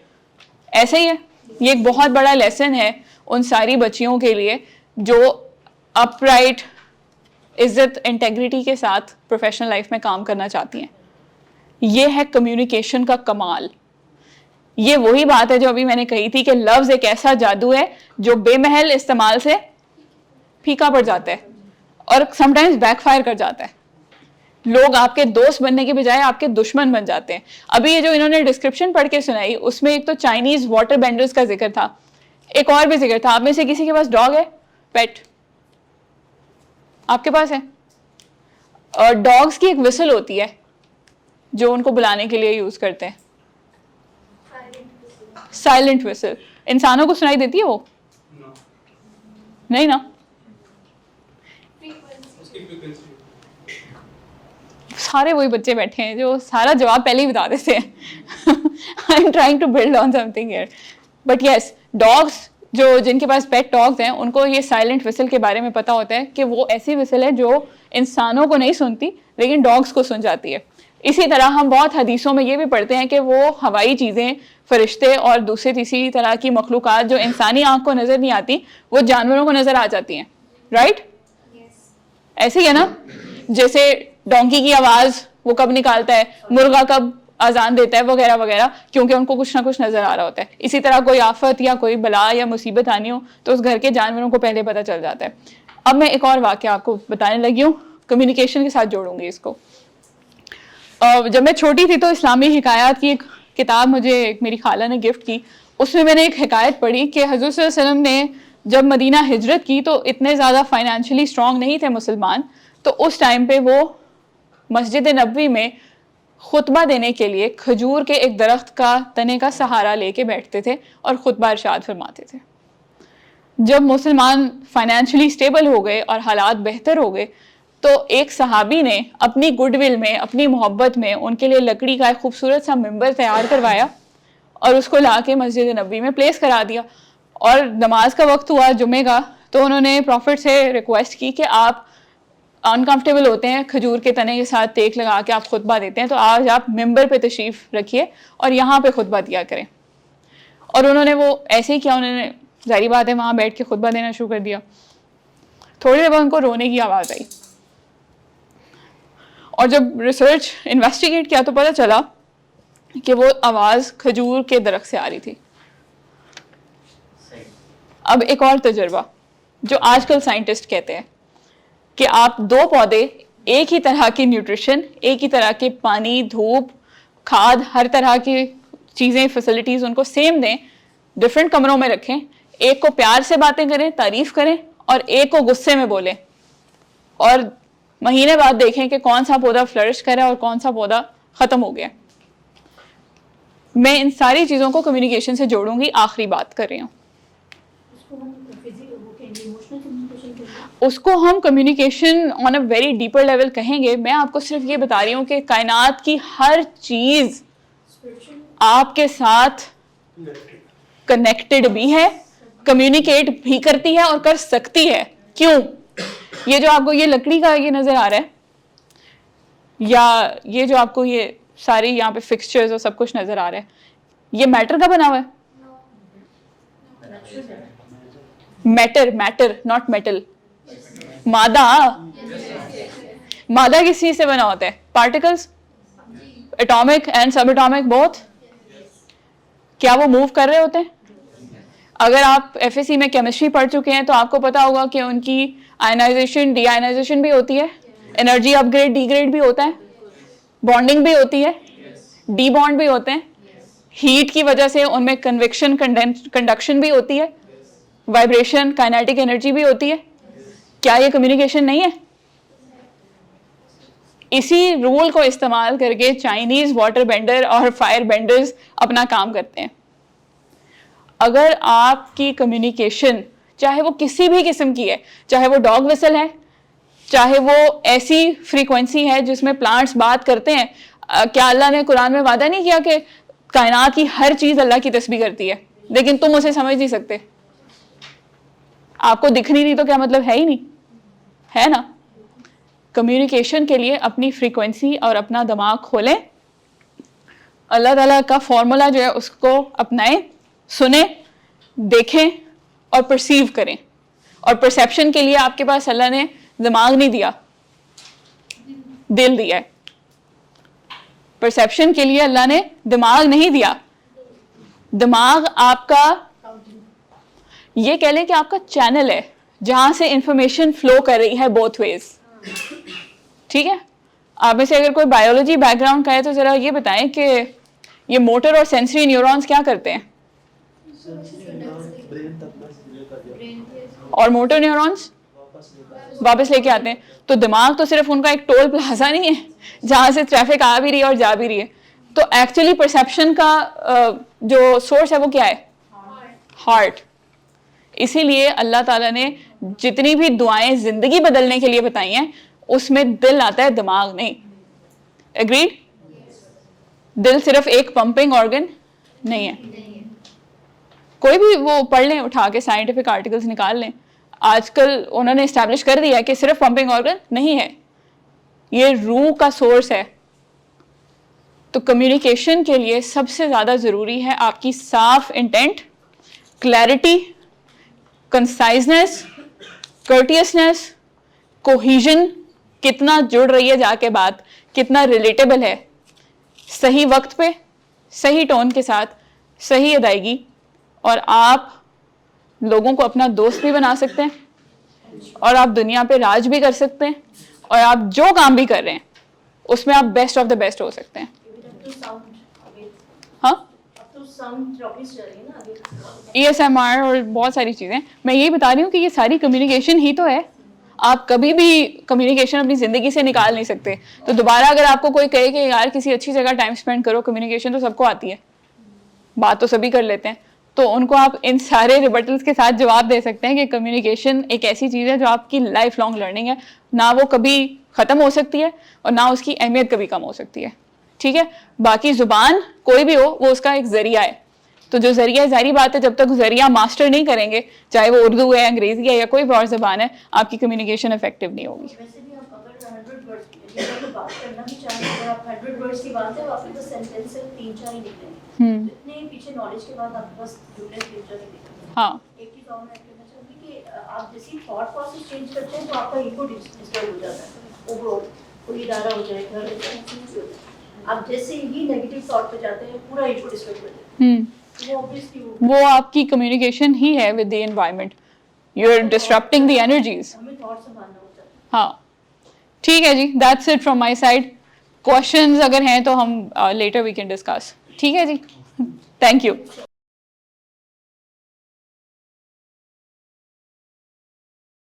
ऐसे ही है, ये एक बहुत बड़ा लेसन है उन सारी बच्चियों के लिए जो अपराइट, इज्जत, इंटेग्रिटी के साथ प्रोफेशनल लाइफ में काम करना चाहती हैं। ये है कम्युनिकेशन का कमाल। ये वही बात है जो अभी मैंने कही थी कि लफ्ज़ एक ऐसा जादू है जो बेमहल इस्तेमाल से फीका पड़ जाता है और समटाइम्स बैकफायर कर जाता है। लोग आपके दोस्त बनने के बजाय आपके दुश्मन बन जाते हैं। अभी ये जो इन्होंने डिस्क्रिप्शन पढ़ के सुनाई, उसमें एक तो चाइनीज़ वाटर बेंडर्स का जिक्र था, एक और भी जिक्र था। आप में से किसी के पास डॉग है? पेट आपके पास है? और डॉग्स की एक विसल होती है जो उनको बुलाने के लिए यूज़ करते हैं, साइलेंट विसल। इंसानों को सुनाई देती है वो? नहीं ना। सारे वही बच्चे बैठे हैं जो सारा जवाब पहले ही बता देते हैं। I am trying to build on something here, but yes, dogs जो जिनके पास पेट डॉग्स हैं उनको ये साइलेंट विसल के बारे में पता होता है कि वो ऐसी विसल है जो इंसानों को नहीं सुनती लेकिन डॉग्स को सुन जाती है। इसी तरह हम बहुत हदीसों में ये भी पढ़ते हैं कि वो हवाई चीज़ें, फरिश्ते और दूसरी तीसरी तरह की मखलूक़ात जो इंसानी आँख को नज़र नहीं आती, वो जानवरों को नज़र आ जाती हैं। राइट? ऐसे ही है ना, जैसे डोंकी की आवाज़ वो कब निकालता है, मुर्गा कब अजान देता है, वगैरह वगैरह, क्योंकि उनको कुछ ना कुछ नज़र आ रहा होता है। इसी तरह कोई आफत या कोई बला या मुसीबत आनी हो तो उस घर के जानवरों को पहले पता चल जाता है। अब मैं एक और वाक़या आपको बताने लगी हूँ, कम्युनिकेशन के साथ जोड़ूंगी इसको। जब मैं छोटी थी तो इस्लामी हिकायात की एक किताब मुझे मेरी खाला ने गिफ्ट की। उसमें मैंने एक हिकायत पढ़ी कि हज़रत सल्लल्लाहु अलैहि वसल्लम ने जब मदीना हिजरत की तो इतने ज़्यादा फाइनेंशियली स्ट्रॉन्ग नहीं थे मुसलमान, तो उस टाइम पे वो मस्जिद नबवी में खुतबा देने के लिए खजूर के एक दरख्त का तने का सहारा लेके बैठते थे और खुतबा इरशाद फरमाते थे। जब मुसलमान फाइनेंशियली स्टेबल हो गए और हालात बेहतर हो गए तो एक सहाबी ने अपनी गुडविल में, अपनी मोहब्बत में उनके लिए लकड़ी का एक खूबसूरत सा मिंबर तैयार करवाया और उसको ला के मस्जिद नबवी में प्लेस करा दिया। और नमाज का वक्त हुआ जुमे का, तो उन्होंने प्रॉफिट से रिक्वेस्ट की कि आप अनकंफर्टेबल होते हैं खजूर के तने के साथ टेक लगा के आप खुतबा देते हैं, तो आज आप मिंबर पे तशरीफ़ रखिए और यहाँ पे खुतबा दिया करें। और उन्होंने वो ऐसे ही किया, उन्होंने जाहिर बात है वहाँ बैठ के खुतबा देना शुरू कर दिया। थोड़ी देर बाद उनको रोने की आवाज़ आई और जब रिसर्च इन्वेस्टिगेट किया तो पता चला कि वो आवाज़ खजूर के दरख्त से आ रही थी। अब एक और तजुर्बा जो आजकल साइंटिस्ट कहते हैं कि आप दो पौधे एक ही तरह की न्यूट्रिशन, एक ही तरह के पानी, धूप, खाद, हर तरह की चीज़ें, फैसिलिटीज़ उनको सेम दें, डिफरेंट कमरों में रखें, एक को प्यार से बातें करें, तारीफ करें और एक को गुस्से में बोलें, और महीने बाद देखें कि कौन सा पौधा फ्लरिश करे और कौन सा पौधा ख़त्म हो गया। मैं इन सारी चीज़ों को कम्युनिकेशन से जोड़ूंगी। आखिरी बात कर रही हूँ, उसको हम communication on a very deeper level कहेंगे। मैं आपको सिर्फ ये बता रही हूँ कि कायनात की हर चीज़ आपके साथ कनेक्टेड भी है, कम्युनिकेट भी करती है और कर सकती है। क्यों? ये जो आपको ये लकड़ी का ये नज़र आ रहा है, या ये जो आपको ये सारी यहाँ पे फिक्सचर्स और सब कुछ नज़र आ रहा है, ये मैटर का बना हुआ है? Matter not metal. मादा, मादा किस चीज से बना होता है? पार्टिकल्स, एटॉमिक एंड सब एटॉमिक बोथ। क्या वो मूव कर रहे होते हैं? अगर आप एफएससी में केमिस्ट्री पढ़ चुके हैं तो आपको पता होगा कि उनकी आयनाइजेशन, डी आयनाइजेशन भी होती है, एनर्जी अपग्रेड, डिग्रेड भी होता है, बॉन्डिंग भी होती है, डी बॉन्ड भी होते हैं, हीट की वजह से उनमें कन्वेक्शन, कंडक्शन भी होती है, वाइब्रेशन, काइनेटिक एनर्जी भी होती है। क्या ये कम्युनिकेशन नहीं है? इसी रूल को इस्तेमाल करके चाइनीज वाटर बेंडर और फायर बेंडर्स अपना काम करते हैं। अगर आपकी कम्युनिकेशन चाहे वो किसी भी किस्म की है, चाहे वो डॉग विसल है, चाहे वो ऐसी फ्रीक्वेंसी है जिसमें प्लांट्स बात करते हैं, क्या अल्लाह ने कुरान में वादा नहीं किया कि कायनात की हर चीज अल्लाह की तस्बीह करती है, लेकिन तुम उसे समझ नहीं सकते? आपको दिख नहीं रही तो क्या मतलब है ही नहीं, है ना? कम्युनिकेशन के लिए अपनी फ्रीक्वेंसी और अपना दिमाग खोलें, अल्लाह ताला का फॉर्मूला जो है उसको अपनाएं, सुने, देखें और परसीव करें। और परसेप्शन के लिए आपके पास अल्लाह ने दिमाग नहीं दिया, दिल दिया है। परसेप्शन के लिए अल्लाह ने दिमाग नहीं दिया, दिमाग आपका, ये कह लें कि आपका चैनल है जहां से इंफॉर्मेशन फ्लो कर रही है बोथ वेज। ठीक है? आप में से अगर कोई बायोलॉजी बैकग्राउंड का है तो जरा ये बताएं कि ये मोटर और सेंसरी न्यूरॉन्स क्या करते हैं? और मोटर न्यूरॉन्स वापस लेके आते हैं। तो दिमाग तो सिर्फ उनका एक टोल प्लाजा नहीं है जहां से ट्रैफिक आ भी रही है और जा भी रही है। तो एक्चुअली परसेप्शन का जो सोर्स है वो क्या है? हार्ट। इसीलिए अल्लाह ताला ने जितनी भी दुआएं जिंदगी बदलने के लिए बताई हैं उसमें दिल आता है, दिमाग नहीं। एग्रीड? दिल सिर्फ एक पंपिंग ऑर्गन नहीं है। कोई भी वो पढ़ लें, उठा के साइंटिफिक आर्टिकल्स निकाल लें, आजकल उन्होंने इस्टेब्लिश कर दिया है कि सिर्फ पंपिंग ऑर्गन नहीं है, ये रूह का सोर्स है। तो कम्युनिकेशन के लिए सबसे ज़्यादा ज़रूरी है आपकी साफ इंटेंट, क्लैरिटी, कंसाइजनेस, कर्टियसनेस, कोहिजन कितना जुड़ रही है जाके बात, कितना रिलेटेबल है, सही वक्त पे सही टोन के साथ सही अदायगी, और आप लोगों को अपना दोस्त भी बना सकते हैं और आप दुनिया पे राज भी कर सकते हैं, और आप जो काम भी कर रहे हैं उसमें आप बेस्ट ऑफ द बेस्ट हो सकते हैं। हाँ, ESMR और बहुत सारी चीज़ें, मैं यही बता रही हूँ कि ये सारी कम्युनिकेशन ही तो है। आप कभी भी कम्युनिकेशन अपनी ज़िंदगी से निकाल नहीं सकते। तो दोबारा अगर आपको कोई कहे कि यार किसी अच्छी जगह टाइम स्पेंड करो, कम्युनिकेशन तो सबको आती है, बात तो सभी कर लेते हैं, तो उनको आप इन सारे रिबटल्स के साथ जवाब दे सकते हैं कि कम्युनिकेशन एक ऐसी चीज़ है जो आपकी लाइफ लॉन्ग लर्निंग है, ना वो कभी ख़त्म हो सकती है और ना उसकी अहमियत कभी कम हो सकती है। ठीक है, बाकी ज़ुबान कोई भी हो वो उसका एक ज़रिया है, तो जो ज़रिया, जारी बात है, जब तक ज़रिया मास्टर नहीं करेंगे, चाहे वो उर्दू है, अंग्रेज़ी है या कोई भी और ज़बान है, आपकी कम्युनिकेशन इफेक्टिव नहीं होगी। वैसे भी आप अगर 100 वर्ड्स की बात करना भी चाहें, अगर आप 100 वर्ड्स की बात है, आपके पास सेंटेंस सिर्फ 3-4 ही निकलेंगे। इतने पीछे नॉलेज के बाद आपके पास जुड़े 3-4 ही निकलेंगे। हाँ, एक चीज़ और मैं कहना चाहूँगी कि आप जैसी थॉट प्रोसेस चेंज करते हैं तो आपका ईगो डिस्टर्ब हो जाता है। ओवरऑल कोई इदारा हो जाए, घर हो जाए, आप जैसे ही नेगेटिव थॉट पे जाते हैं पूरा ईगो डिस्टर्ब हो जाता है। वो आपकी कम्युनिकेशन ही है with the environment, you are disrupting the energies. हमें थॉट संभालना होता है। हाँ, ठीक है जी, that's it from my side. Questions अगर हैं तो हम लेटर वी कैन डिस्कस। ठीक है जी, थैंक यू।